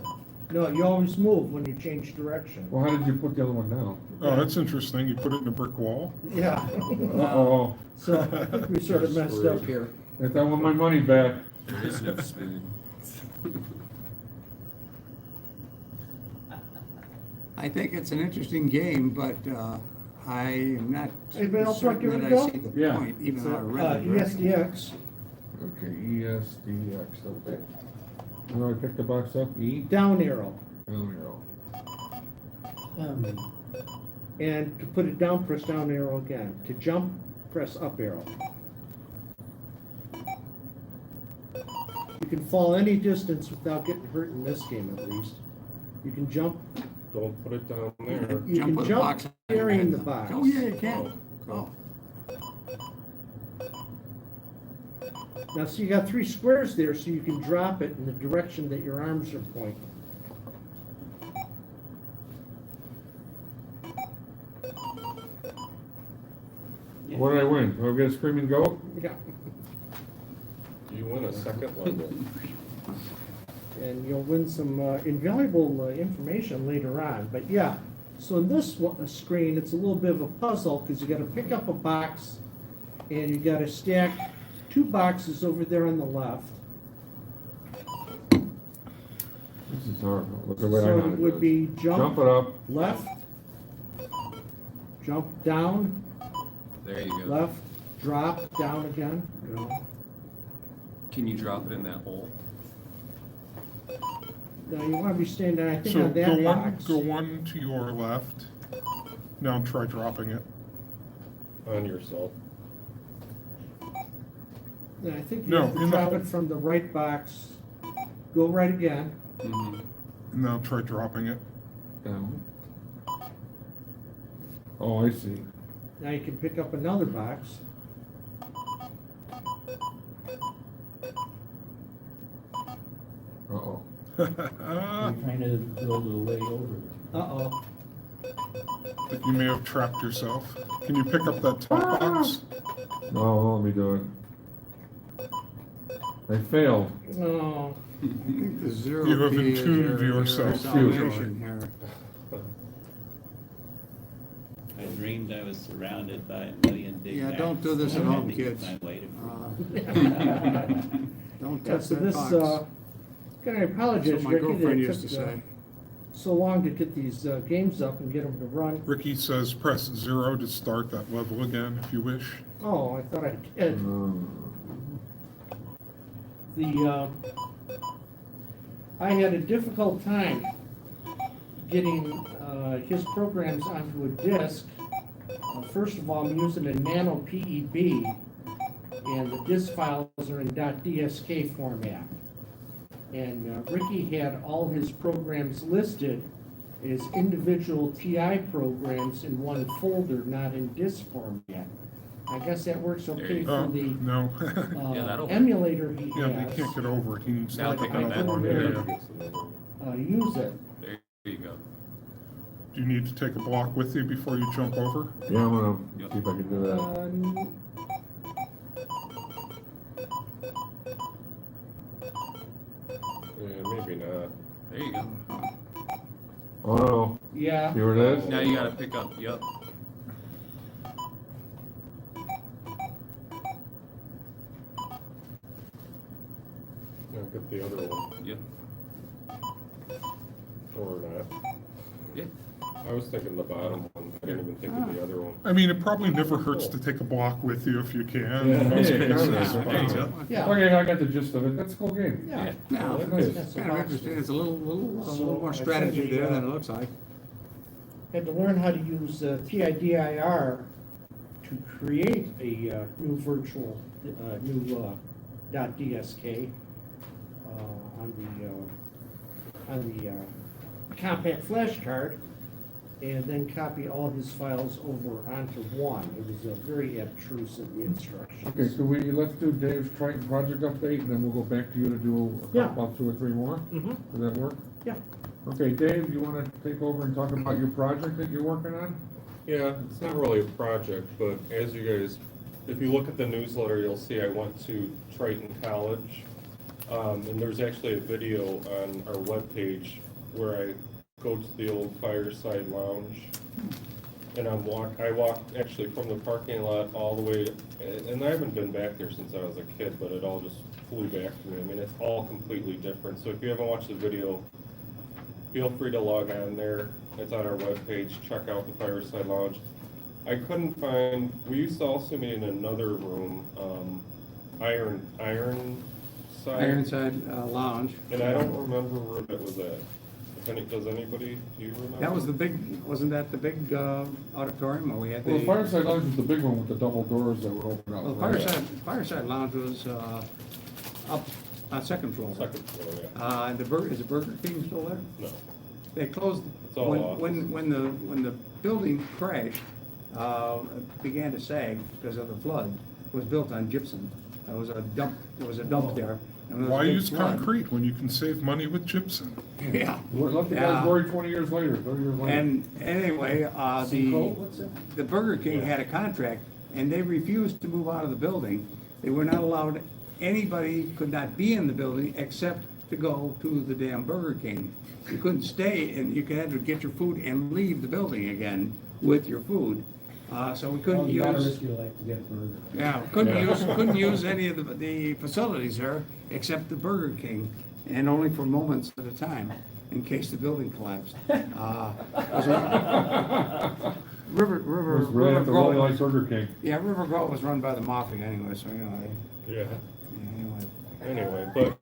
No, you always move when you change direction. Well, how did you put the other one down? Oh, that's interesting. You put it in a brick wall? Yeah. Uh-oh, So I think we sort of messed up here. if I want my money back. There is no spoon. I think it's an interesting game, but I'm not Anybody else want to certain give that it a I go? see the Yeah. point, even though I read the directions. ESDX, Okay, ESDX, okay. How do I pick the box up? E? down arrow. Down arrow. And to put it down, press down arrow again. To jump, press up arrow. You can fall any distance without getting hurt in this game at least. You can jump, Don't put it down there. you can with a jump box on your carrying head, the though. box. Oh, yeah, you can. Oh, Now, see, you got 3 squares there, so you can drop it in the direction that your arms are pointing. What did I win? Do I get a screaming goat? Yeah. You win a second level. And you'll win some invaluable information later on. But yeah, so in this screen, it's a little bit of a puzzle because you got to pick up a box and you got to stack 2 boxes over there on the left. This is hard. Look at what I So know to it do. would be Jump jump it up. left, jump down, There you go. left, drop down again. You know. Can you drop it in that hole? Now you want to be standing, I think, So on that box. go one to your left. Now try dropping it. On yourself. And I think you No, have to in the drop hole. it from the right box. Go right again. Mm-hmm. Now try dropping it. Down. Oh, I see. Now you can pick up another box. Uh-oh. You're trying to build a way over there. Uh-oh. But you may have trapped yourself. Can you pick up that top box? No, let me do it. I failed. No. I think the zero You have key is entombed your yourself, salvation here. I dreamed I was surrounded by a million big Yeah, bats. don't do this I at had home, to get kids. my way to Don't Yeah, touch so that this, box. I That's apologize, what my Ricky, that girlfriend it used to took say. so long to get these games up and get them to run. Ricky says press 0 to start that level again if you wish. Oh, I thought I did. I had a difficult time getting his programs onto a disk. First of all, I'm using a nano PEB, and the disk files are in .dsk format. And Ricky had all his programs listed as individual TI programs in one folder, not in disk format. I guess that works okay you Oh, for the no. Yeah, that'll work. emulator he Yeah, but has. he can't get over it. He needs Now to pick pick up up that one one. area. Use it. There you go. Do you need to take a block with you before you jump over? Yeah, I'm gonna Yep. see if I can do that. Yeah, maybe not. There you go. Oh, no. Yeah. See where it is? Now you gotta pick up, yep. Yeah, get the other one, Yep. or not. Yeah. I was thinking the bottom one, I didn't even think of the other one. I mean, it probably never hurts to take a block with you if you can. In most Yeah, cases, yeah, there you but, go. Yeah. Okay, I got the gist of it. That's a cool game. Yeah. Now, Nice. it's kind of interesting. It's a little more strategy there than it looks like. Had to learn how to use TIDIR to create a new virtual, new .dsk on the compact flash card, and then copy all his files over onto one. It was very abstruse in the instructions. Okay, so let's do Dave's Triton project update, and then we'll go back to you to do Yeah. about 2 or 3 more. Mhm. Does that work? Yeah. Okay, Dave, you wanna take over and talk about your project that you're working on? Yeah, it's not really a project, but as you guys, if you look at the newsletter, you'll see I went to Triton College. And there's actually a video on our webpage where I go to the old Fireside Lounge. And I walked actually from the parking lot all the way, and I haven't been back there since I was a kid, but it all just flew back to me. I mean, it's all completely different. So if you haven't watched the video, feel free to log on there. It's on our webpage. Check out the Fireside Lounge. I couldn't find, we used to also meet in another room, Ironside Lounge. And I don't remember where that was at. Does anybody, do you remember? That was the big, wasn't that the big auditorium, or we had the? Well, the Fireside Lounge was the big one with the double doors that would open up. Well, Fireside Lounge was up on second floor. Second floor, yeah. And is the Burger King still there? No. They closed, It's all when the building crashed, began to sag because of the flood, it was built on gypsum. There was a dump there. and there was a Why big use flood. concrete when you can save money with gypsum? Yeah. Let the Yeah. guys worry 20 years later, 30 years later. And anyway, Sinkhole, what's it? the Burger King had a contract, and they refused to move out of the building. They were not allowed, anybody could not be in the building except to go to the damn Burger King. You couldn't stay, and you had to get your food and leave the building again with your food. So we Oh, couldn't you gotta use, risk your life to get a burger. yeah, couldn't use any of the facilities there except the Burger King, and only for moments at a time, in case the building collapsed. River It was really at the really Grove, nice Burger King. yeah, River Grove was run by the mafia anyway, so, Yeah. anyway. Anyway, but,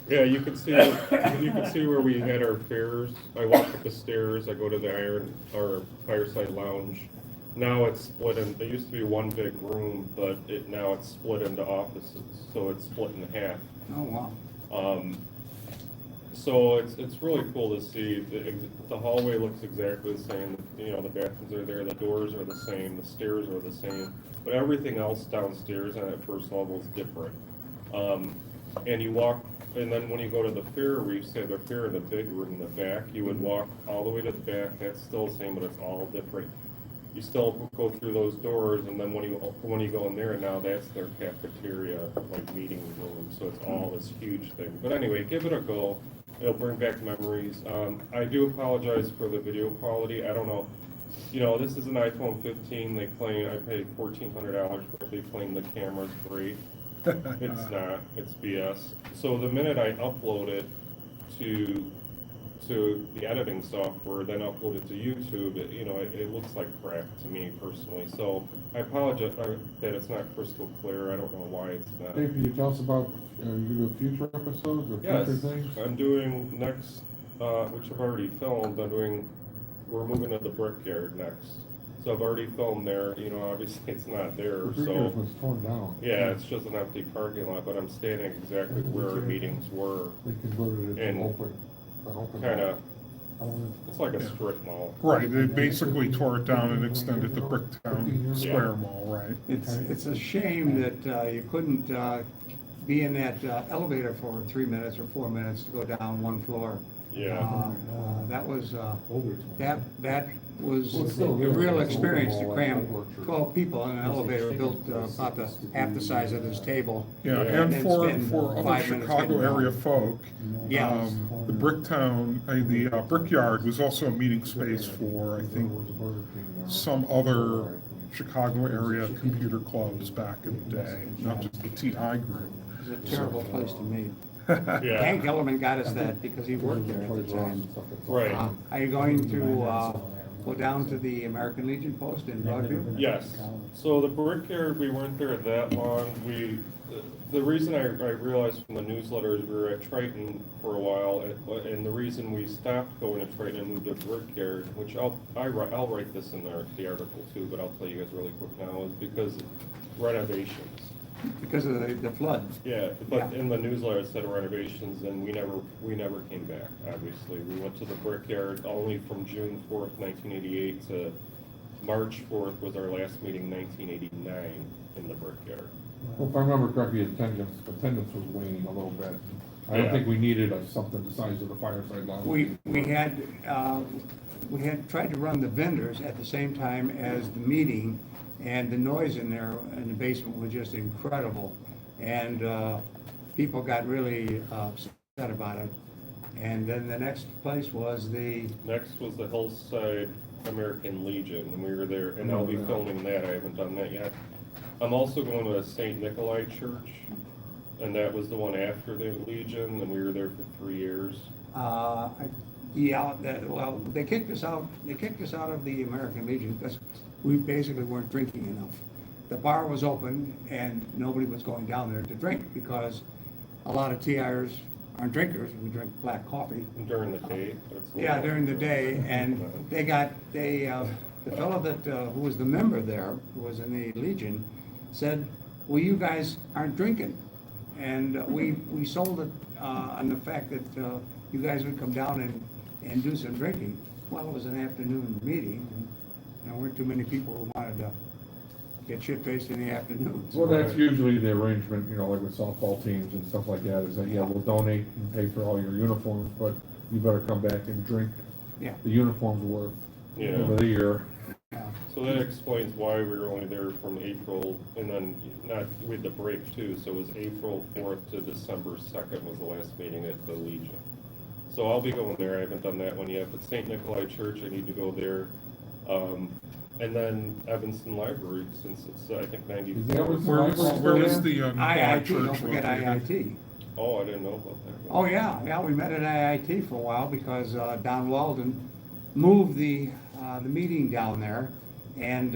yeah, you can see where we had our fairs. I walk up the stairs, I go to the Fireside Lounge. Now it's split in, there used to be one big room, but now it's split into offices, so it's split in half. Oh, wow. So it's really cool to see, the hallway looks exactly the same, you know, the bathrooms are there, the doors are the same, the stairs are the same, but everything else downstairs on that first level is different. And you walk, and then when you go to the fair, where you say the fair in the big room in the back, you would walk all the way to the back, that's still the same, but it's all different. You still go through those doors, and then when you go in there, now that's their cafeteria, like meeting room, so it's all this huge thing. But anyway, give it a go, it'll bring back memories. I do apologize for the video quality, I don't know, you know, this is an iPhone 15, I paid $1,400 for it, they claim the camera's great. It's not, it's BS. So the minute I upload it to the editing software, then upload it to YouTube, it looks like crap to me personally. So I apologize that it's not crystal clear. I don't know why it's not. Hey, can you tell us about, you do future episodes or Yes, future things? I'm doing next, which I've already filmed, we're moving to the Brickyard next. So I've already filmed there, obviously it's not there, The so. Brickyard was torn down. Yeah, it's just an empty parking lot, but I'm standing exactly where our meetings were. They converted it And to an open. Kinda, it's like a strip mall. Right, they basically tore it down and extended the Bricktown Square Mall, right? It's a shame that you couldn't be in that elevator for 3 minutes or 4 minutes to go down one floor. Yeah. That was, Older. that was Well, it's a still there. real It's experience to open cram wall, like 12 people in an elevator built about half the size of this table. Yeah, Yeah. and for spend other 5 minutes Chicago getting down. area folk, Yeah. the Bricktown, the Brickyard was also a meeting space for, I think, some other Chicago area computer clubs back in the day, not just the TI group. It was a terrible place to meet. Yeah, Hank Ellerman got us that because he worked there at the time. right. Are you going to go down to the American Legion post in Broadview? Yes. So the Brickyard, we weren't there that long. The reason I realized from the newsletters, we were at Triton for a while, and the reason we stopped going to Triton and moved to Brickyard, which I'll write this in the article too, but I'll tell you guys really quick now, is because renovations. Because of the flood. Yeah, but Yeah. in the newsletter it said renovations, and we never came back, obviously. We went to the Brickyard only from June 4th, 1988 to March 4th was our last meeting, 1989, in the Brickyard. Well, if I remember correctly, attendance was waning a little bit. I don't Yeah. think we needed something the size of the Fireside Lounge. We had tried to run the vendors at the same time as the meeting, and the noise in there in the basement was just incredible. And people got really upset about it. And then the next place was the, Next was the Hillside American Legion, and we were there, and I'll be filming that, I haven't done that yet. I'm also going to a St. Nikolai Church, and that was the one after the Legion, and we were there for 3 years. yeah, well, they kicked us out of the American Legion because we basically weren't drinking enough. The bar was open and nobody was going down there to drink because a lot of TIers aren't drinkers. We drink black coffee. During the day. That's what- Yeah, during the day, and the fellow that, who was the member there, who was in the Legion, said, well, you guys aren't drinking. And we sold it, on the fact that, you guys would come down and do some drinking. Well, it was an afternoon meeting, and there weren't too many people who wanted to get shit-faced in the afternoons. Well, that's usually the arrangement, you know, like with softball teams and stuff like that, is that, yeah, we'll donate and pay for all your uniforms, but you better come back and drink Yeah, the uniform's worth Yeah. over the year. yeah. So that explains why we were only there from April, and then we had the break too, so it was April 4th to December 2nd was the last meeting at the Legion. So I'll be going there, I haven't done that one yet, but St. Nikolai Church, I need to go there. And then Evanston Library, since it's, I think, Is 94. that what's- Where is the Nikolai IIT, Church don't forget located? IIT. Oh, I didn't know about that. Oh, yeah, we met at IIT for a while because Don Walden moved the meeting down there. And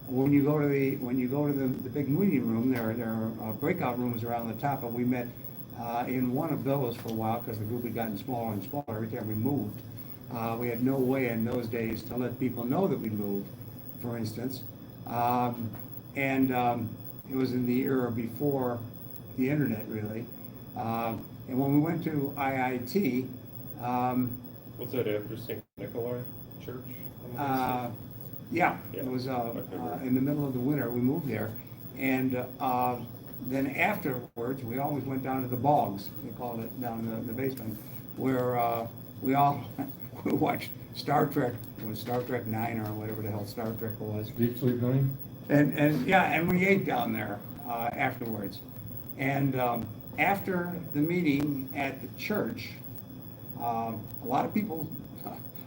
when you go to the big meeting room, there are breakout rooms around the top, and we met in one of those for a while because the group had gotten smaller and smaller every time we moved. We had no way in those days to let people know that we moved, for instance. And it was in the era before the internet, really. And when we went to IIT, Was that after St. Nikolai Church? yeah, Yeah, it was I figured. in the middle of the winter, we moved there. And then afterwards, we always went down to the bogs, they called it, down in the basement, where we all we watched Star Trek, it was Star Trek 9 or whatever the hell Star Trek was. Deep Sleep Nine? And yeah, and we ate down there afterwards. And after the meeting at the church, a lot of people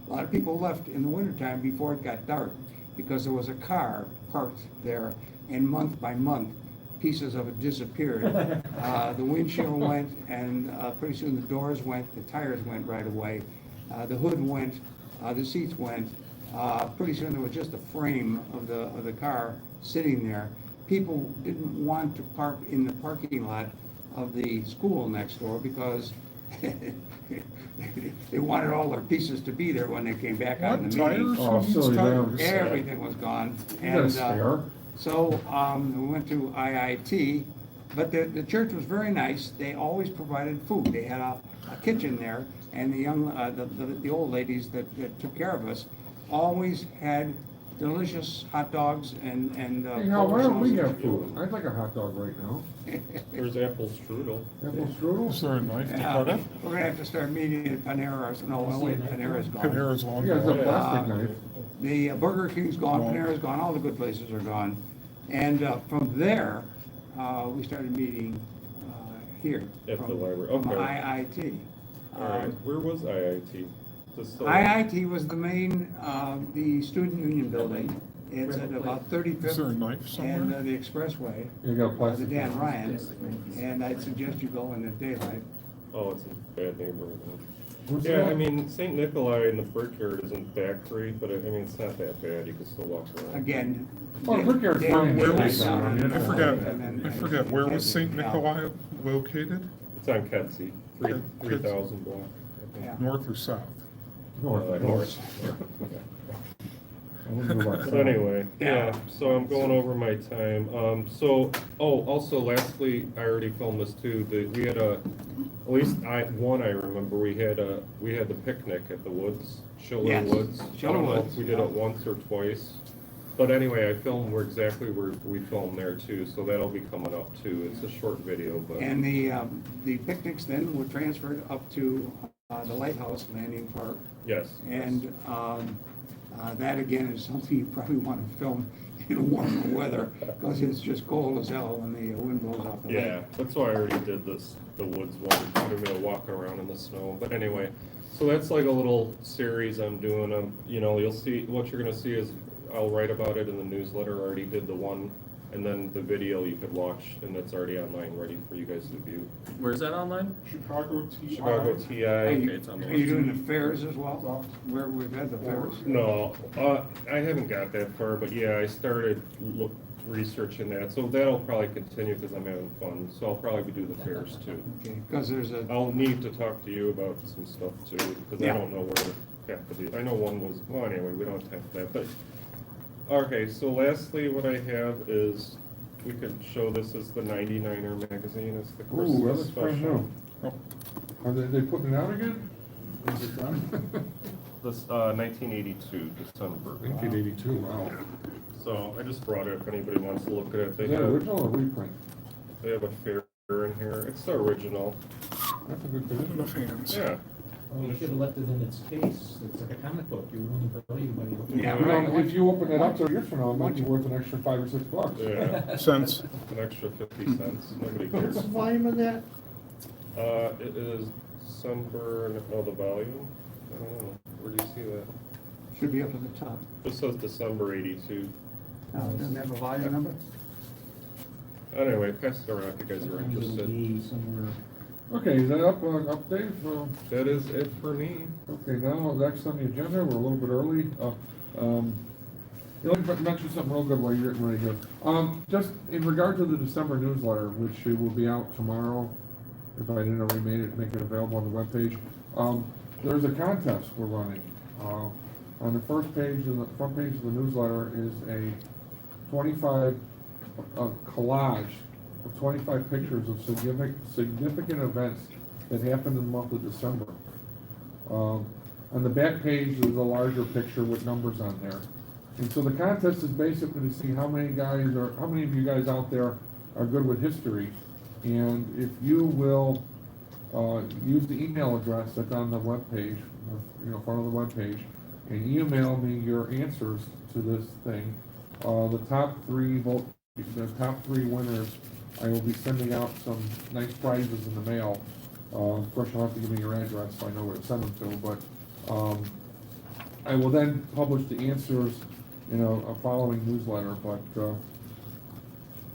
left in the wintertime before it got dark because there was a car parked there, and month by month, pieces of it disappeared. The windshield went, and pretty soon the doors went, the tires went right away, the hood went, the seats went. Pretty soon there was just a frame of the car sitting there. People didn't want to park in the parking lot of the school next door because they wanted all their pieces to be there when they came back out in What, the meeting. tires? Oh, Who needs silly tires? them. Everything was gone. You got a And spare? so we went to IIT, but the church was very nice. They always provided food. They had a kitchen there, and the old ladies that took care of us always had delicious hot dogs and Hey, Hal, why don't we sausage. have food? I'd like a hot dog right now. There's apple strudel. Apple strudel? Is there a knife to Yeah, cut it? we're gonna have to start meeting at Panera. No, wait, Panera's gone. Panera's long You got a gone. plastic knife. The Burger King's gone, Well- Panera's gone, all the good places are gone. And from there, we started meeting here. At the from- library, From okay. IIT. All right, where was IIT? Just so- IIT was the main, the Student Union Building. It's at about Is there a 35th knife and somewhere? the Expressway, You got a the plastic Dan knife. Ryan. And I'd suggest you go in the daylight. Oh, it's a bad neighborhood. What's Yeah, that? I mean, St. Nikolai in the Brickyard isn't that great, but I mean, it's not that bad, you can still walk around. Again. Well, Brickyard's Dave- fine. Dave Where went was- down I and- I and forget, where was St. Yeah. Nikolai located? It's on Kedzie, Kedzie. 3,000 block. I think. Yeah. North or south? North, I North. I wouldn't go by So south. anyway, Yeah. yeah, so I'm going over my time. Also lastly, I already filmed this too, we had at least I remember, we had the picnic at the woods, Schiller Yes, Woods. I Schiller don't know if Woods, we did yeah. it once or twice. But anyway, I filmed where we filmed there too, so that'll be coming up too. It's a short video, but. And the picnics then were transferred up to the Lighthouse Landing Park. Yes. And that again is something you probably want to film in warmer weather, because it's just cold as hell when the wind blows off the lake. Yeah, that's why I already did this, the woods one, instead of walking around in the snow. But anyway, so that's like a little series I'm doing. You know, you'll see, what you're gonna see is, I'll write about it in the newsletter. I already did the one, and then the video you could watch, and it's already online, ready for you guys to view. Where's that online? Chicago TI. Chicago Are TI. you, it's on the are you doing the fairs as well, where we've had the fairs? No, I haven't got that far, but yeah, I started researching that, so that'll probably continue because I'm having fun. So I'll probably do the fairs too. Okay, because there's a, I'll need to talk to you about some stuff too, because I Yeah. don't know where to have to be. I know one was, well, anyway, we don't have that, but, okay, so lastly, what I have is, we could show this as the 99er magazine, it's the Ooh, Christmas that's brand special. new. Are they putting it out again? Is it done? This, 1982, December. 1982, wow. So I just brought it if anybody wants to look at it. They Is that have, original or reprint? they have a fair in here. It's the original. That's a good condition. Enough hands. Yeah. Oh, you should have left it in its case, it's like a comic book, you wouldn't value when you open it. Yeah, You know, right. if you open it up 30 years from now, it might be worth an extra $5 or $6. Yeah. Cents. An extra 50 cents. Nobody What's cares. the volume in that? It is December, oh, the volume? I don't know. Where do you see that? should be up at the top. This says December 82. No, it doesn't have a volume number? Anyway, pass it around if you guys are Sometimes it'll interested. be somewhere. Okay, is that up, Dave? That is it for me. Okay, now, next on the agenda, we're a little bit early. Let me mention something real good while you're getting ready here. Just in regard to the December newsletter, which it will be out tomorrow, if I didn't already make it available on the webpage. There's a contest we're running. On the first page, in the front page of the newsletter is a 25 collage of 25 pictures of significant events that happened in the month of December. On the back page, there's a larger picture with numbers on there. And so the contest is basically to see how many of you guys out there are good with history. And if you will use the email address that's on the webpage, front of the webpage, and email me your answers to this thing, the top three winners, I will be sending out some nice prizes in the mail. Of course, you'll have to give me your address so I know where to send them to, but I will then publish the answers in a following newsletter, but I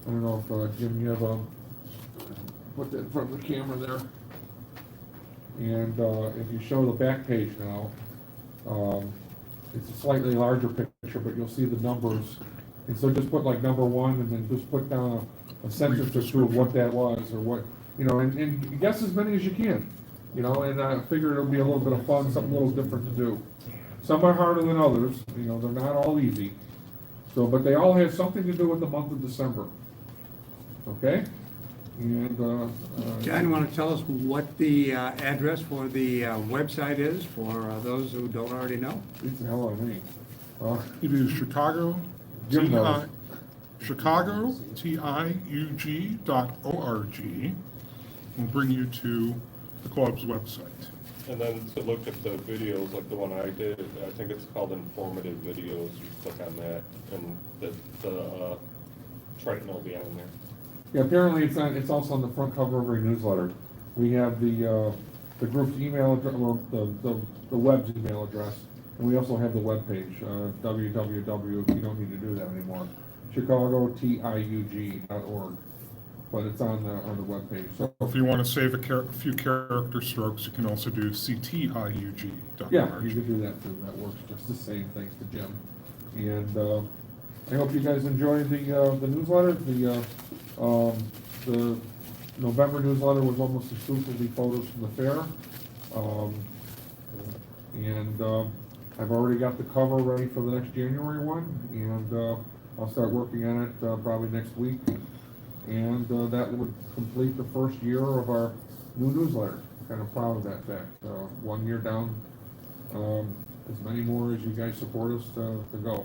don't know if, Jim, you have put that in front of the camera there. And if you show the back page now, it's a slightly larger picture, but you'll see the numbers. And so just put like number one and then just put down a sentence or two of what that was or what, and guess as many as you can. And I figure it'll be a little bit of fun, something a little different to do. Some are harder than others, they're not all easy. So, but they all have something to do with the month of December. Okay? And, John, want to tell us what the address for the website is for those who don't already know? Beats the hell out of me. It is Chicago, Jim knows. ChicagoTIUG.org. Will bring you to the club's website. And then to look at the videos, like the one I did, I think it's called informative videos. You click on that, and the Triton will be on there. Yeah, apparently it's also on the front cover of every newsletter. We have the group's email address, or the web's email address, and we also have the webpage, www, you don't need to do that anymore, ChicagoTIUG.org. But it's on the webpage. So If you want to save a few character strokes, you can also do CTIUG.org. yeah, you can do that too. That works just the same, thanks to Jim. And I hope you guys enjoyed the newsletter. The November newsletter was almost exclusively photos from the fair. I've already got the cover ready for the next January one, and I'll start working on it probably next week. And that would complete the first year of our new newsletter. Kind of proud of that fact. 1 year down, as many more as you guys support us to go.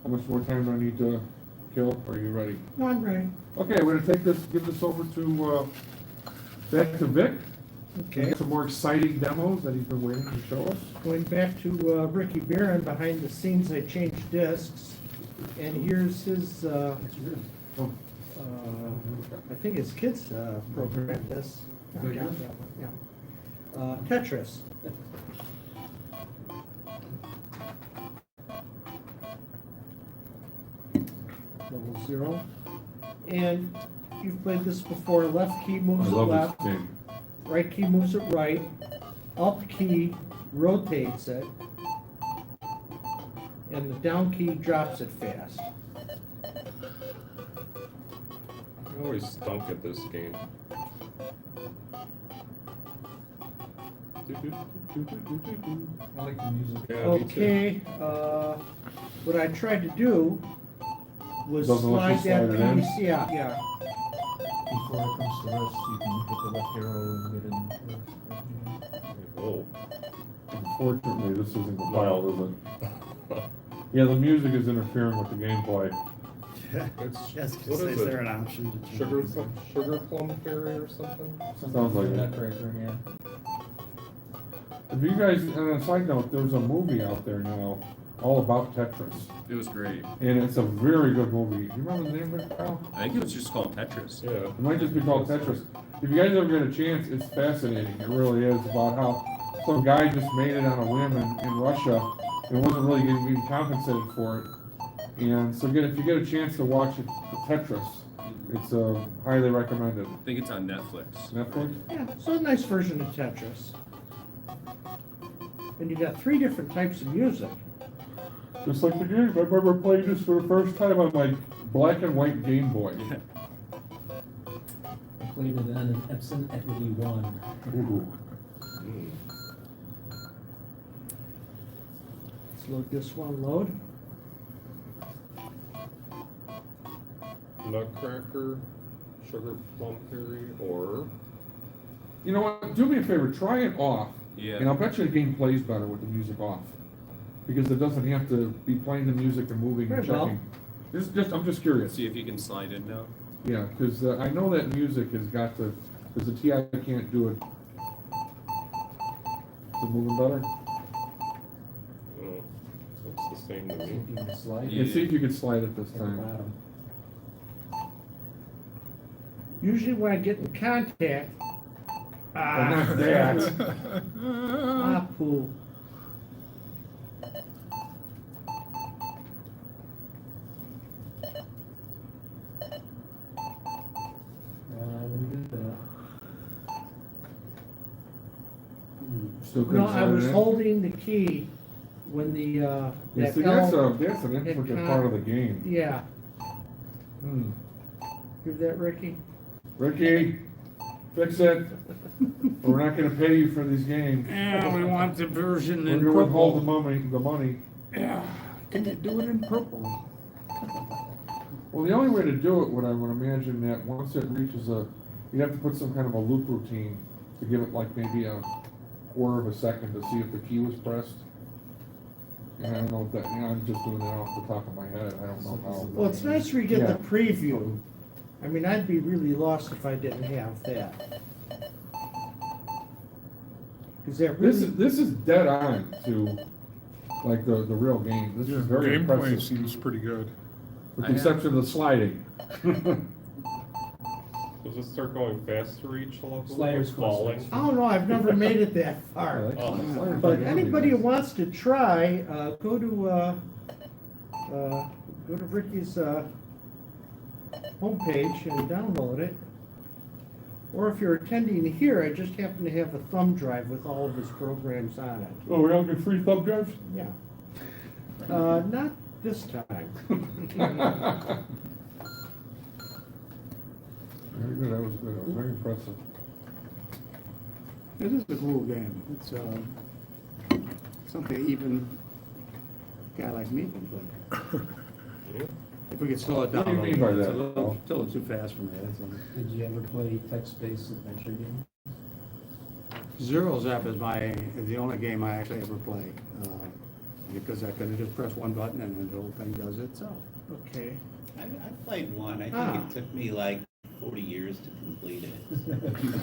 How much more time do I need to kill? Are you ready? No, I'm ready. Okay, we're gonna give this over to back to Vic, Okay, Some more exciting demos that he's been waiting to show us. going back to Ricky Barron, behind the scenes, I changed discs, and here's his, I think his kids programmed this. I got that one, yeah. Tetris. Level 0. And you've played this before, left key I moves it love left, this game. right key moves it right, up key rotates it, and the down key drops it fast. I always stunk at this game. I like the music. Yeah, me too. Okay, what I tried to do was Doesn't let you slide that slide it in? piece, yeah. Before it comes to rest, you can hit the left arrow and get in. Oh, Unfortunately, this isn't compiled, is it? Yeah, the music is interfering with the gameplay. it's, Yes, what is is there it? an option to change? Sugar plum fairy or something? Sounds like it. Nutcracker, yeah. If you guys, on a side note, there's a movie out there now all about Tetris. It was great. And it's a very good movie. You remember the name of it, Kyle? I think it was just called Tetris. It Yeah. might just be called Tetris. If you guys ever get a chance, it's fascinating. It really is, about how some guy just made it on a whim in Russia and wasn't really getting compensated for it. And so if you get a chance to watch it, Tetris, it's highly recommended. I think it's on Netflix. Netflix? Yeah, so a nice version of Tetris. And you got 3 different types of music. Just like the game. I remember playing this for the first time on my black and white Game Boy. I played it on an Epson Equity 1. Ooh. Let's load this one, load. Nutcracker, sugar plum fairy, or You know what? Do me a favor. Try it off. Yeah. And I'll bet you the game plays better with the music off. Because it doesn't have to be playing the music and moving and Very well. checking. I'm just curious. See if you can slide in now. Yeah, because I know that music has got to, because the TI can't do it. Is it moving better? oh, it's the same to See me. if you can slide Yeah, see if you could slide it this at the time. bottom. Usually when I get in contact, But not that. poo. I wouldn't do that. Still couldn't No, I slide it was in? holding the key when the, Yeah, that see, that's L, an intricate part of the game. yeah, Hmm. give that Ricky. Ricky, fix it. We're not gonna pay you for these games. Yeah, we want the version We're in gonna withhold the purple. money. Yeah, can you do it in purple? Well, the only way to do it would, I would imagine, that once it reaches you'd have to put some kind of a loop routine to give it like maybe a quarter of a second to see if the key was pressed. And I don't know if that, I'm just doing that off the top of my head, I don't know how. Well, it's nice we get the Yeah. preview. I mean, I'd be really lost if I didn't have that. Cause that really, This is dead on to, like, the real game. This Yeah, is very gameplay impressive, seems pretty good. with I the have- exception of the sliding. Does it start going faster each level? Sliders go falling? faster. I don't know, I've never made it that I far. like Oh. the sliders. But anybody who wants to try, go to Ricky's, homepage and download it. Or if you're attending here, I just happen to have a thumb drive with all of his programs on it. Oh, we don't get free thumb drives? Yeah. Not this time. Very good, that was good, that was very impressive. It is a cool game. It's, something even a guy like me can play. Yeah. If we could slow it down. What do you a mean by little, that, It's Paul? still too fast for me, that's all. Did you ever play text-based adventure game? Zero Zap is the only game I actually ever play. Because I can just press one button and then the whole thing does itself. Okay. I played one, I Ah. think it took me like 40 years to complete it.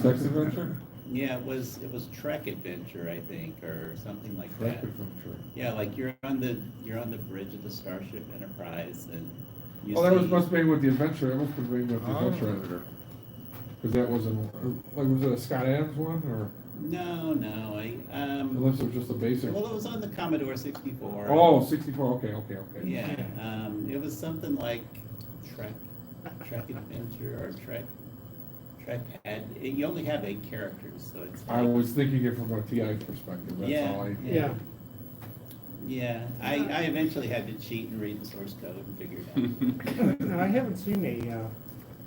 Text adventure? Yeah, it was Trek Adventure, I think, or something like Trek that. Adventure. Yeah, like you're on the bridge of the Starship Enterprise and you Oh, that was, see. must be with the adventure, that must have been with the Oh. adventure editor. Cause that wasn't, like, was it a Scott Adams one, or, No, unless it was just a basic? well, it was on the Commodore 64. Oh, 64, okay. Yeah, it was something like Trek Adventure or Trek Ed. You only have 8 characters, so it's. I was thinking it from a TI perspective, that's Yeah, all I. Yeah. Yeah, I eventually had to cheat and read the source code and figure it out. I haven't seen a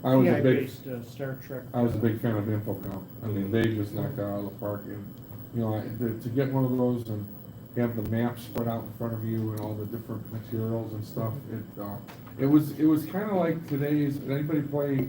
I was a big, TI-based Star Trek. I was a big fan of Infocom. I mean, they just knocked it out of the park, and, you know, to get one of those and have the map spread out in front of you and all the different materials and stuff, it was kinda like today's, did anybody play,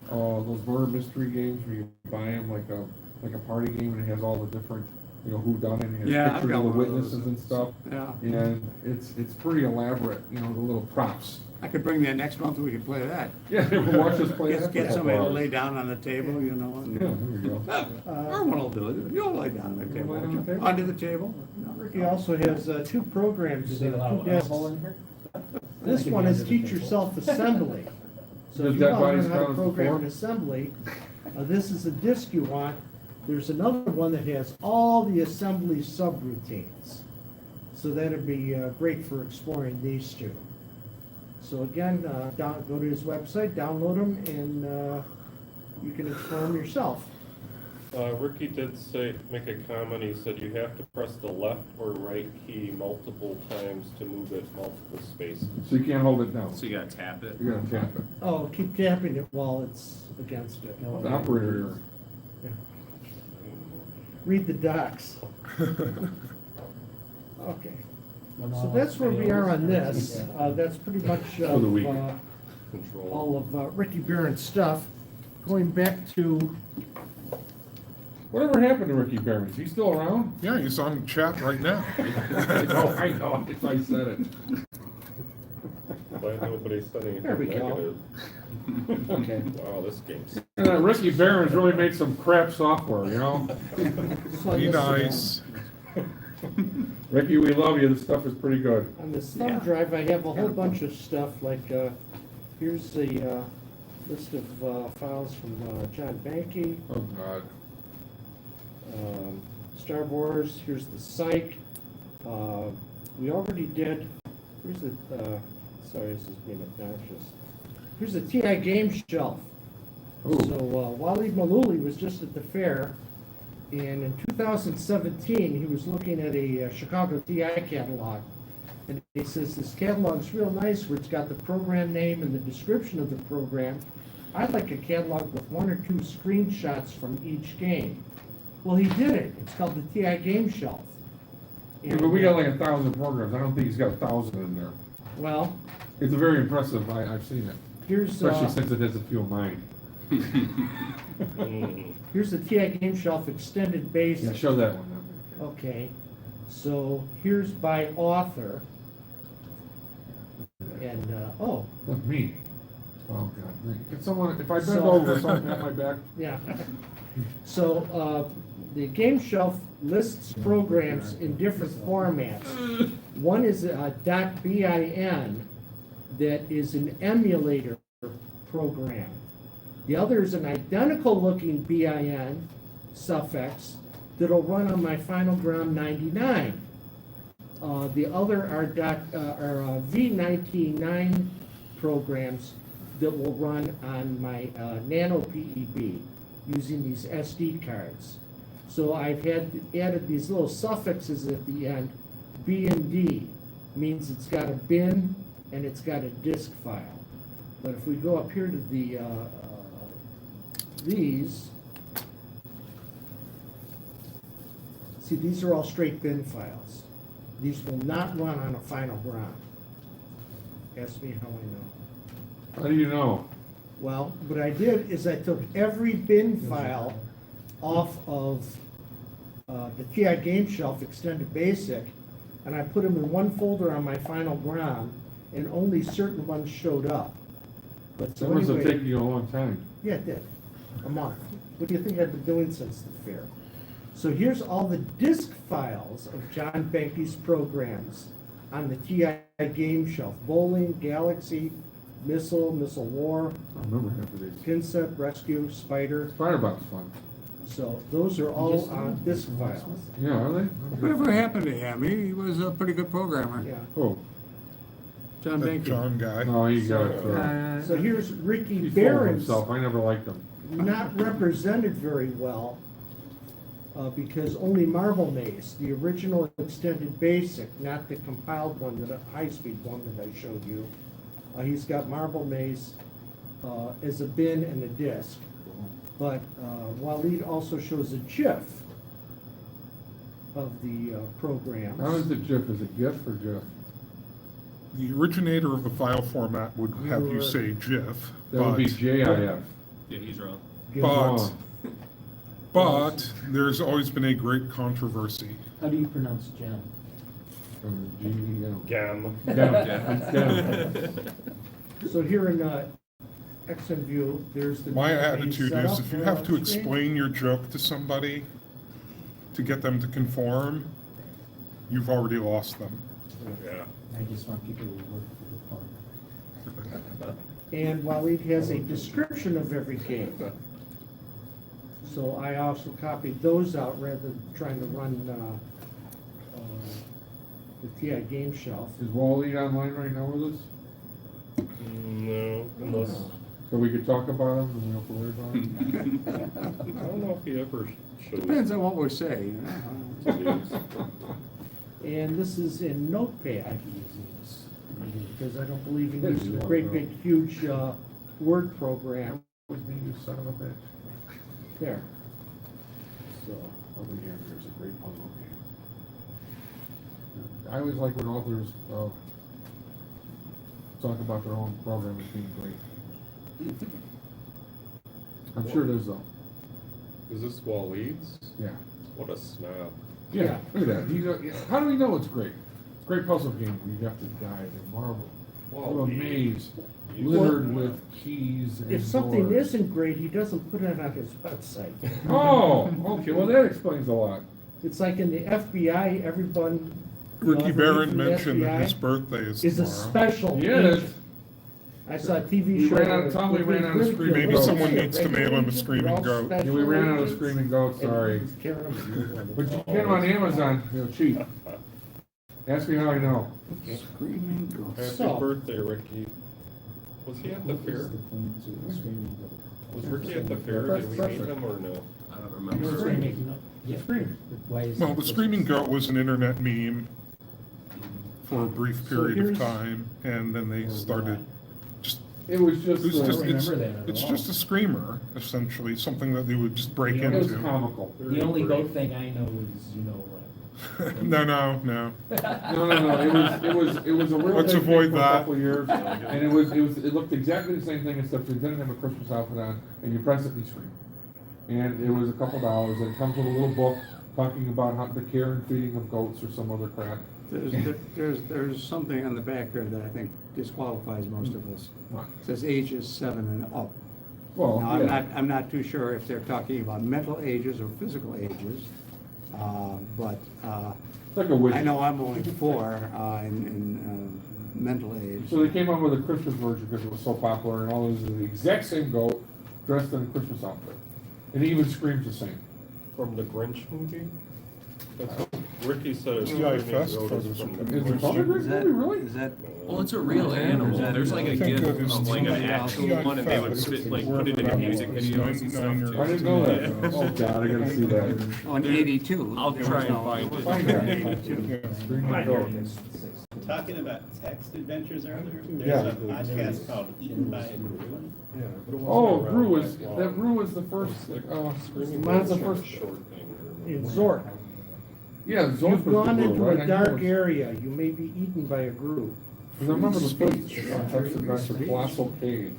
those murder mystery games where you buy them like a party game and it has all the different, you know, whodunit and it Yeah, has I've pictures got of the one of those. witnesses and stuff. Yeah, And it's pretty elaborate, you know, the little props. I could bring that next month, we could play that. Yeah, watch us play that. Get for a somebody to couple lay hours. down on the table, you know, Yeah, and, there we go. or one will do it, you'll lay down on the You table, lay down on won't the you? table? Under the table. No. He also has 2 programs, Do they allow 2 desks. alcohol in here? This one is teach yourself assembly. So Does if you that want to buy us learn how to grounds program before? an assembly, this is a disk you want. There's another one that has all the assembly subroutines. So that'd be great for exploring these 2. So again, go to his website, download them, and you can explore them yourself. Ricky did make a comment, he said you have to press the left or right key multiple times to move it multiple spaces. So you can't hold it down. So you gotta tap it. You gotta tap it. Oh, keep tapping it while it's against it. The operator. Read the docs. Okay. When So all that's where we are on fails, this. yeah. That's pretty much For the week. Control. all of Ricky Barron's stuff. Going back to, Whatever happened to Ricky Barron? Is he still around? Yeah, he's on chat right now. I know, if I said it. Glad nobody said There we anything go. negative. okay. Wow, this game's. Ricky Barron's really made some crap software, you know? So on Be this, nice. Ricky, we love you, this stuff is pretty good. On this thumb drive, I have a whole bunch of stuff, like, here's the list of files from John Banky, Oh, God. Star Wars, here's the Psych. We already did, here's the, sorry, this is being obnoxious. Here's the TI Game Shelf. Ooh. So Wally Malooly was just at the fair, and in 2017, he was looking at a Chicago TI catalog. And he says, this catalog's real nice, where it's got the program name and the description of the program. I'd like a catalog with 1 or 2 screenshots from each game. Well, he did it. It's called the TI Game Shelf. Yeah, but we got like 1,000 programs, I don't think he's got 1,000 in there. Well, It's very impressive, I've seen it, here's, especially since it has a few of mine. Mm. here's the TI Game Shelf Extended Basics. Yeah, show that one. Okay, so here's by author. And, oh, Look, me. Oh, God. Can someone, if I bend So- over, someone pat my back? yeah. So, the game shelf lists programs in different formats. One is a .bin that is an emulator program. The other is an identical looking bin suffix that'll run on my Final Ground 99. The other are V99 programs that will run on my Nano PEB using these SD cards. So I've added these little suffixes at the end. B and D means it's got a bin and it's got a disk file. But if we go up here to the these, see, these are all straight bin files. These will not run on a Final Ground. Ask me how I know. How do you know? Well, what I did is I took every bin file off of the TI Game Shelf Extended Basic, and I put them in one folder on my Final Ground, and only certain ones showed up. But That so must have anyway, taken you a long time. yeah, it did, a month. What do you think I've been doing since the fair? So here's all the disc files of John Banky's programs on the TI game shelf. Bowling, Galaxy, Missile War, I remember half of these. Pin Set, Rescue, Spider. Firebox fun. So those are all on disc files. Yeah, are they? Whatever happened to him? He was a pretty good programmer. Yeah. Oh, John That Banky. John guy. no, you got it. So here's Ricky He's full of Barron's, himself. I never liked him. not represented very well, because only Marble Maze, the original extended basic, not the compiled one, the high-speed one that I showed you. He's got Marble Maze as a bin and a disc. But Waleed also shows a GIF of the programs. How is it GIF? Is it GIF or GIF? The originator of the file format would have you Sure. say GIF, That would be but, JIF. Yeah, he's wrong. GIF. but, but there's always been a great controversy. How do you pronounce gem? From GEM. Gam. So here in XN View, there's the. My main attitude is setup if you for have our to screen. explain your joke to somebody to get them to conform, you've already lost them. Yeah. I just want people to work for the park. And Waleed has a description of every game. So I also copied those out rather than trying to run the TI game shelf. Is Wally online right now with us? No, unless, So we could talk about him and we don't have to worry about him? I don't know if he ever Depends shows. on what we say. You know. And this is in Notepad, because I don't believe he uses a great big huge Word program. Always me, you son of a bitch. There. So, over here, there's a great puzzle game. I always like when authors, talk about their own program as being great. I'm sure it is though. Is this Waleed's? Yeah. What a snob. Yeah, look at that. How do we know it's great? It's a great puzzle game where you have to dive and marble. Through a maze littered with keys and If something doors. isn't great, he doesn't put it on his website. Oh, okay, well that explains a lot. It's like in the FBI, everyone. you know, Ricky everybody Barron from the mentioned that FBI his birthday is is a tomorrow. special Yes. agent. I saw a TV We show. ran out of where time, we it ran out of was screaming Maybe goats. someone needs to mail him a screaming They're all goat. Yeah, we special ran out of agents, screaming goats, and sorry. he's carrying them. But you can get them on Amazon, they're cheap. Ask me how I know. Screaming girls. Happy So- birthday, Ricky. Was he at the fair? Was Ricky at the fair? Did we meet him or no? I don't You're remember. making up? Yeah. Why is Well, that the screaming goat was an internet meme for a brief So period of here's- time, and then they started just, It was just, it was I don't just, it's, remember that at it's all. just a screamer, essentially, something that they would just break Yeah, it was into. comical. The only goat thing I know is, you know what? No, no. No, it was a real Let's big avoid thing for a that. couple of years, and it looked exactly the same thing except it didn't have a Christmas outfit on, and you press it and you scream. And it was a couple dollars, and it comes with a little book talking about how the care and feeding of goats or some other crap. There's something on the back there that I think disqualifies most of us. Right. It says ages 7 and up. Well, Now, yeah. I'm not too sure if they're talking about mental ages or physical ages, but It's like a widget. I know I'm only 4 in mental age. So they came out with a Christmas version because it was so popular, and all those are the exact same goat dressed in a Christmas outfit, and he even screams the same. From the Grinch movie? That's what Ricky said. It's TI Fest from photos the from Is it Grinch. from the Grinch movie, really? Is that, Well, it's a real animal. There's like a I think gift that is of like an TI actual one, and they would Fest, spit, like put wherever it in that music was, videos and stuff 99 too. I didn't know that. Yeah. Oh God, I gotta see that. on 82? I'll there try was and no- find it. Find that. Yeah. Screaming goat. Talking about text adventures earlier, Yeah. there's a podcast called Eaten by a Gorilla. Oh, Brew was the first. Screaming Mine's the Goat's first- short thing. In Zork, Yeah, Zork you've was the gone Brew, into right? a dark area, you may be eaten by a group. Because I remember the first text adventure, Colossal Cave,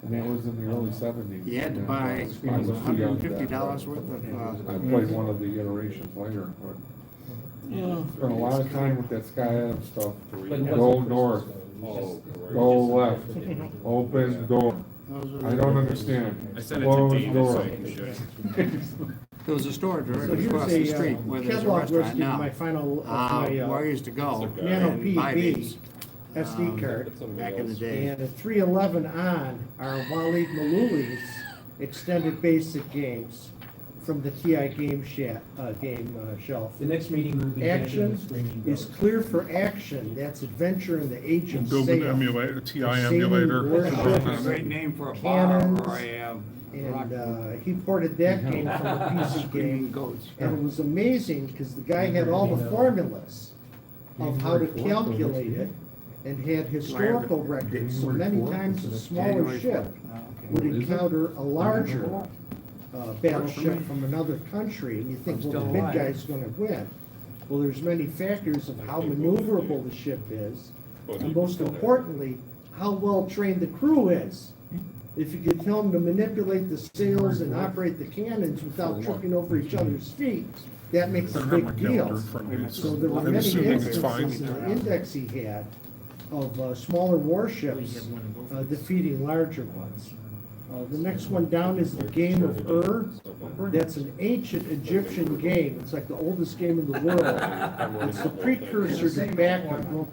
and that was in the early '70s. You had to buy I was too young for that. $150 worth I of, played one of the iterations later, but spent a lot of time with that Sky Adams stuff. But it Go wasn't north, Christmas, though. It was Oh, just- great. go left, open door. I don't understand. I sent it to Closed David, door. so you should. There was a store So directly here's across the a street where there's a catalog restaurant listing now. of my final, Where I used to go It's a Nano and buy PB these SD card. It's a back in the meals. day. And at 311 on are Waleed Malouli's extended basic games from the TI game shelf. The next meeting will be. Action is clear for action. That's Adventure in the Age And of build an Sail. emulator, a TI Sailing emulator. warships. It's a great name for a bar Cannons, or a rock And he ported that game from a PC screaming game. goats. And it was amazing because the guy had all the formulas of how to calculate it and had historical records. So many times a smaller January ship 4th. Oh, okay. would encounter a larger battleship from another country, and you think, well, the still big alive. guy's gonna win. Well, there's many factors of how maneuverable the ship is, and most importantly, how well trained the crew is. If you could tell them to manipulate the sails and operate the cannons without tripping over each other's feet, that makes I a don't have my big calendar deal. in front of me, So there were I'm many assuming it's instances in fine. the index he had of smaller warships defeating larger ones. The next one down is the Game of Ur. That's an ancient Egyptian game. It's like the oldest game in the world. It's the precursor to backgammon.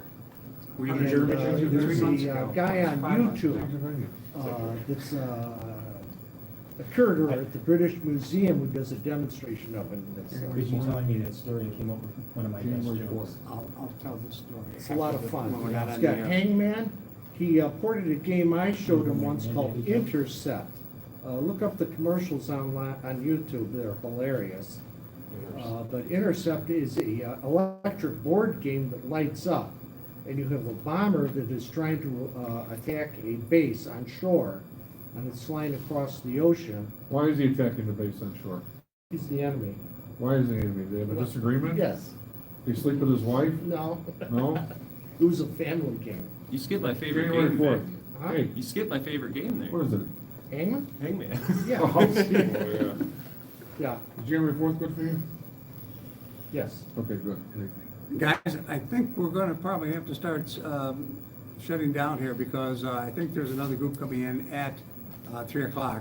We And, adjourned there's 3 months a ago. guy on YouTube that's a curator at the British Museum who does a demonstration of it. And it's, Because you telling me that story, I came up with one of my best jokes. I'll tell the story. It's a lot of fun. When we're not It's on got the air. Hangman. He ported a game I showed him once called Intercept. Look up the commercials on YouTube, they're hilarious. But Intercept is a electric board game that lights up. And you have a bomber that is trying to attack a base on shore, and it's flying across the ocean. Why is he attacking the base on shore? He's the enemy. Why is he enemy? They have a disagreement? Yes. He sleep with his wife? No. No? It was a family game. You skipped my favorite January game fourth. there. Huh? Hey, You skipped my favorite game what there. is it? Hangman? Hangman. Yeah. Oh, Oh, yeah. Yeah. Is January fourth good for you? Yes. Okay, good. Guys, I think we're gonna probably have to start shutting down here because I think there's another group coming in at 3 o'clock,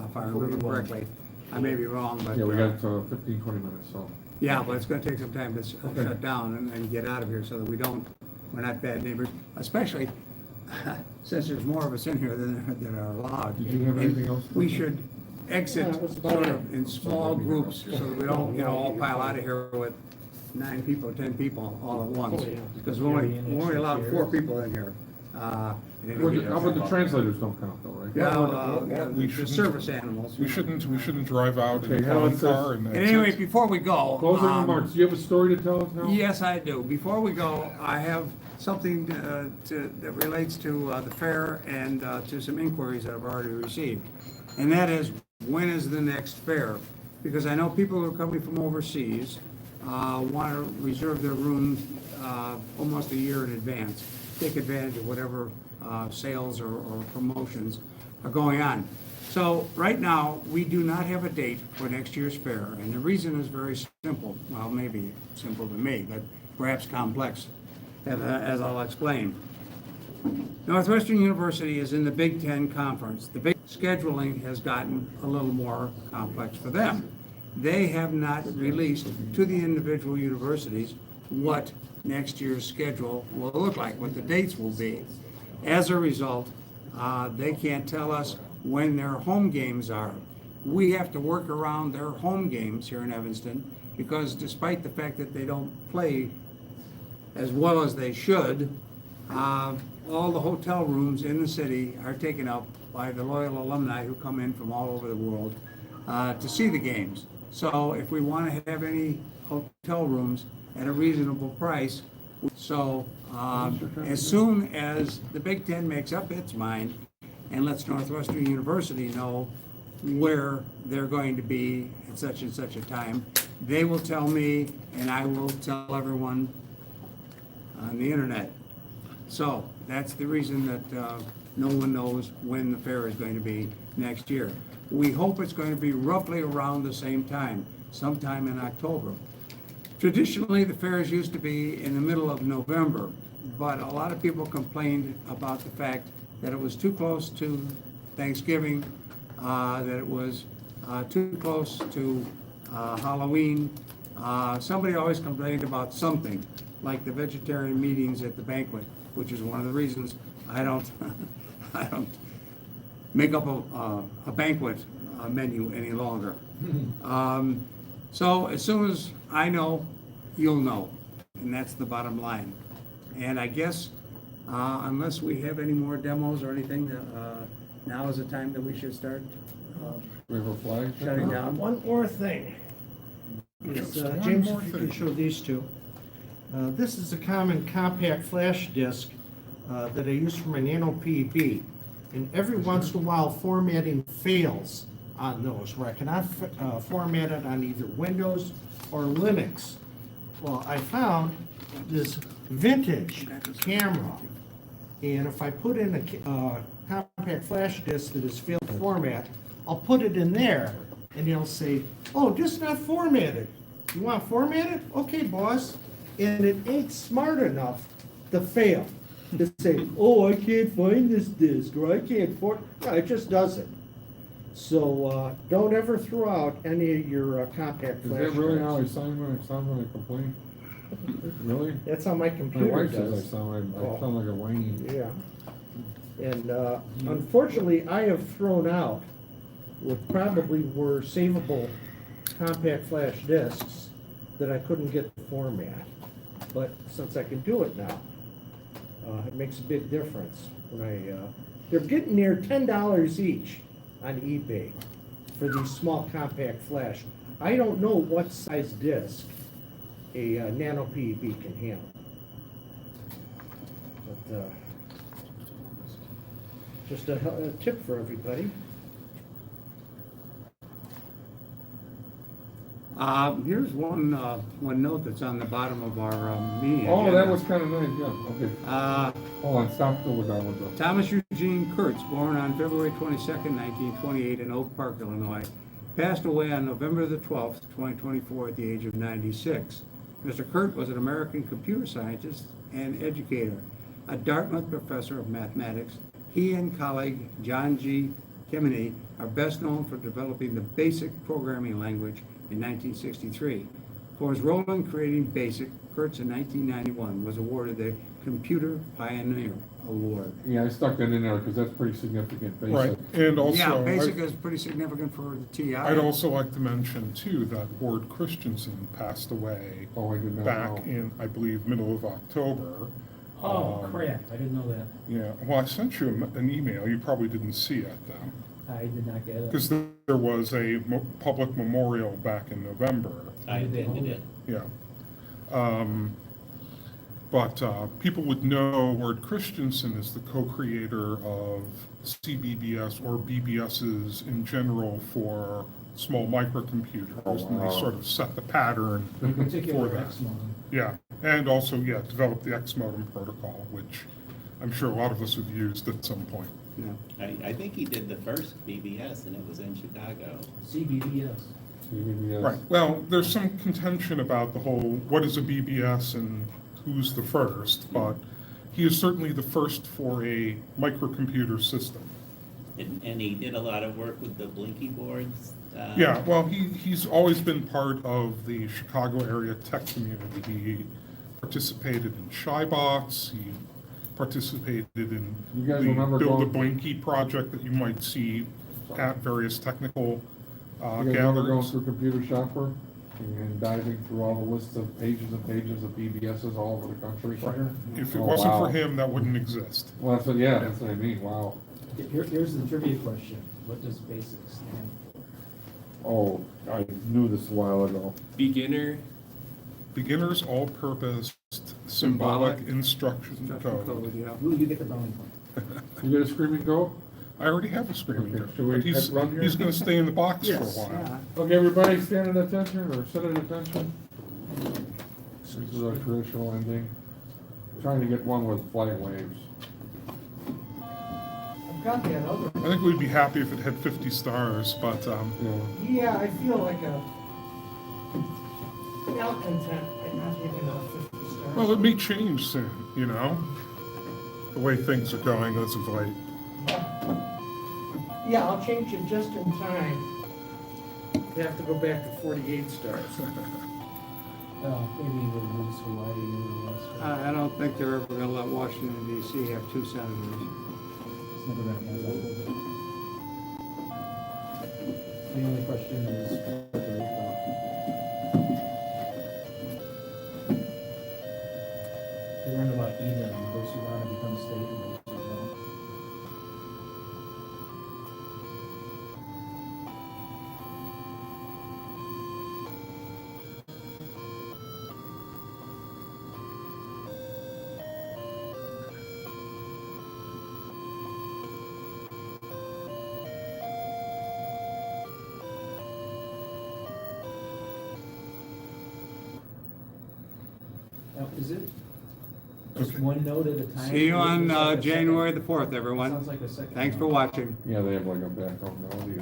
if I remember correctly. I may be wrong, but. Yeah, we got 15, 20 minutes, so. Yeah, but it's gonna take some time to Okay. shut down and get out of here so that we're not bad neighbors, especially since there's more of us in here than are allowed. Did you have And anything else? We should exit Yeah, it was about sort it. of in small groups so that we don't, all pile out of here with 9 people, 10 people all at once. Oh, yeah. Because we're only allowed 4 people in here. in any How given about the time. translators don't count though, right? Yeah, We the shouldn't- service animals. We shouldn't drive out in Okay, a Helen common car and. And anyway, before we go. Closing um, remarks. Do you have a story to tell us now? Yes, I do. Before we go, I have something that relates to the fair and to some inquiries that I've already received. And that is, when is the next fair? Because I know people who are coming from overseas want to reserve their rooms almost a year in advance, take advantage of whatever sales or promotions are going on. So right now, we do not have a date for next year's fair, and the reason is very simple. Well, maybe simple to me, but perhaps complex, as I'll explain. Northwestern University is in the Big Ten Conference. The big scheduling has gotten a little more complex for them. They have not released to the individual universities what next year's schedule will look like, what the dates will be. As a result, they can't tell us when their home games are. We have to work around their home games here in Evanston because despite the fact that they don't play as well as they should, all the hotel rooms in the city are taken up by the loyal alumni who come in from all over the world to see the games. So if we want to have any hotel rooms at a reasonable price, as soon as the Big Ten makes up its mind and lets Northwestern University know where they're going to be at such and such a time, they will tell me and I will tell everyone on the internet. So that's the reason that no one knows when the fair is going to be next year. We hope it's going to be roughly around the same time, sometime in October. Traditionally, the fairs used to be in the middle of November, but a lot of people complained about the fact that it was too close to Thanksgiving, that it was too close to Halloween. Somebody always complained about something, like the vegetarian meetings at the banquet, which is one of the reasons I don't, I don't make up a banquet menu any longer. So as soon as I know, you'll know, and that's the bottom line. And I guess, unless we have any more demos or anything, now is the time that we should start We have a flag. shutting down. One more thing. Is, Just one James, more if you thing. can show these two. This is a common compact flash disk that I use for my Nano PB. And every once in a while, formatting fails on those, where I cannot format it on either Windows or Linux. Well, I found this vintage camera, and if I put in a compact flash disk that has failed format, I'll put it in there, and it'll say, "Oh, just not formatted. You want formatted? Okay, boss." And it ain't smart enough to fail, to say, "Oh, I can't find this disk," or "I can't no, it just doesn't. So, don't ever throw out any of your compact Is flash that really how I drives. sound when I complain? Really? That's how my My computer wife says does. I sound like a whiny. Yeah. And unfortunately, I have thrown out what probably were savable compact flash disks that I couldn't get the format. But since I can do it now, it makes a big difference. When they're getting near $10 each on eBay for these small compact flash. I don't know what size disk a Nano PEB can handle. But just a tip for everybody. Here's one note that's on the bottom of our meeting. Oh, that agenda. was kind of nice, yeah, okay. Hold on, stop till we're done with the. Thomas Eugene Kurtz, born on February 22nd, 1928 in Oak Park, Illinois, passed away on November the 12th, 2024 at the age of 96. Mr. Kurt was an American computer scientist and educator, a Dartmouth professor of mathematics. He and colleague John G. Kemeny are best known for developing the BASIC programming language in 1963. For his role in creating BASIC, Kurtz in 1991 was awarded the Computer Pioneer Award. Yeah, I stuck that in there because that's pretty significant, Right, basic. and also, Yeah, BASIC I'd is pretty significant for the TI. also like to mention too, that Ward Christensen passed away Oh, I did not back know. in, I believe, middle of October. Oh, Um, crap, I didn't know that. Yeah, well, I sent you an email, you probably didn't see it though, I did not get it. because there was a public memorial back in November, I attended it. yeah. But people would know Ward Christensen is the co-creator of CBBS or BBSs in general for small microcomputers. And they sort of set the pattern In for particular, that. X modem. Yeah, and also, yeah, developed the X modem protocol, which I'm sure a lot of us have used at some point. Yeah. I think he did the first BBS and it was in Chicago. CBBS. CBBS. Right, well, there's some contention about the whole, what is a BBS and who's the first, but he is certainly the first for a microcomputer system. And he did a lot of work with the Blinky boards. Yeah, well, he's always been part of the Chicago area tech community. He participated in Shybox, he participated in You guys the remember Build a going- Blinky project that you might see at various technical You guys remember going gatherings. through Computer Shopper and diving through all the lists of pages and pages of BBSs all over the country? If it Oh, wasn't wow. for him, that wouldn't exist. Well, that's what I mean, wow. Here's the trivia question. What does BASIC stand for? Oh, I knew this a while ago. Beginner, Beginner's all-purpose symbolic instruction Instruction code. yeah. Ooh, you get the brownie point. You get a screaming goat? I already have a screaming Okay, goat, should we but he's run here? gonna stay in the box for a Yes, while. yeah. Okay, everybody stand at attention or sit at attention. This is our traditional ending. Trying to get one with flag waves. I've got that other. I think we'd be happy if it had 50 stars, but, Yeah. Yeah, I feel like a malcontent by not giving enough 50 stars. well, it may change soon, you know? The way things are going as of late. Yeah, I'll change it just in time. You have to go back to 48 stars. Well, maybe we'll lose Hawaii or Alaska. I don't think they're ever gonna let Washington DC have two senators. It's never gonna happen. The only question is Puerto Rico. They learned about even, those who wanna become state and those who don't. Now, is it just Okay. one note at a time? See you on Looks like a second- January the 4th, everyone. Sounds like a second. Thanks for note. watching. Yeah, they have like a background melody.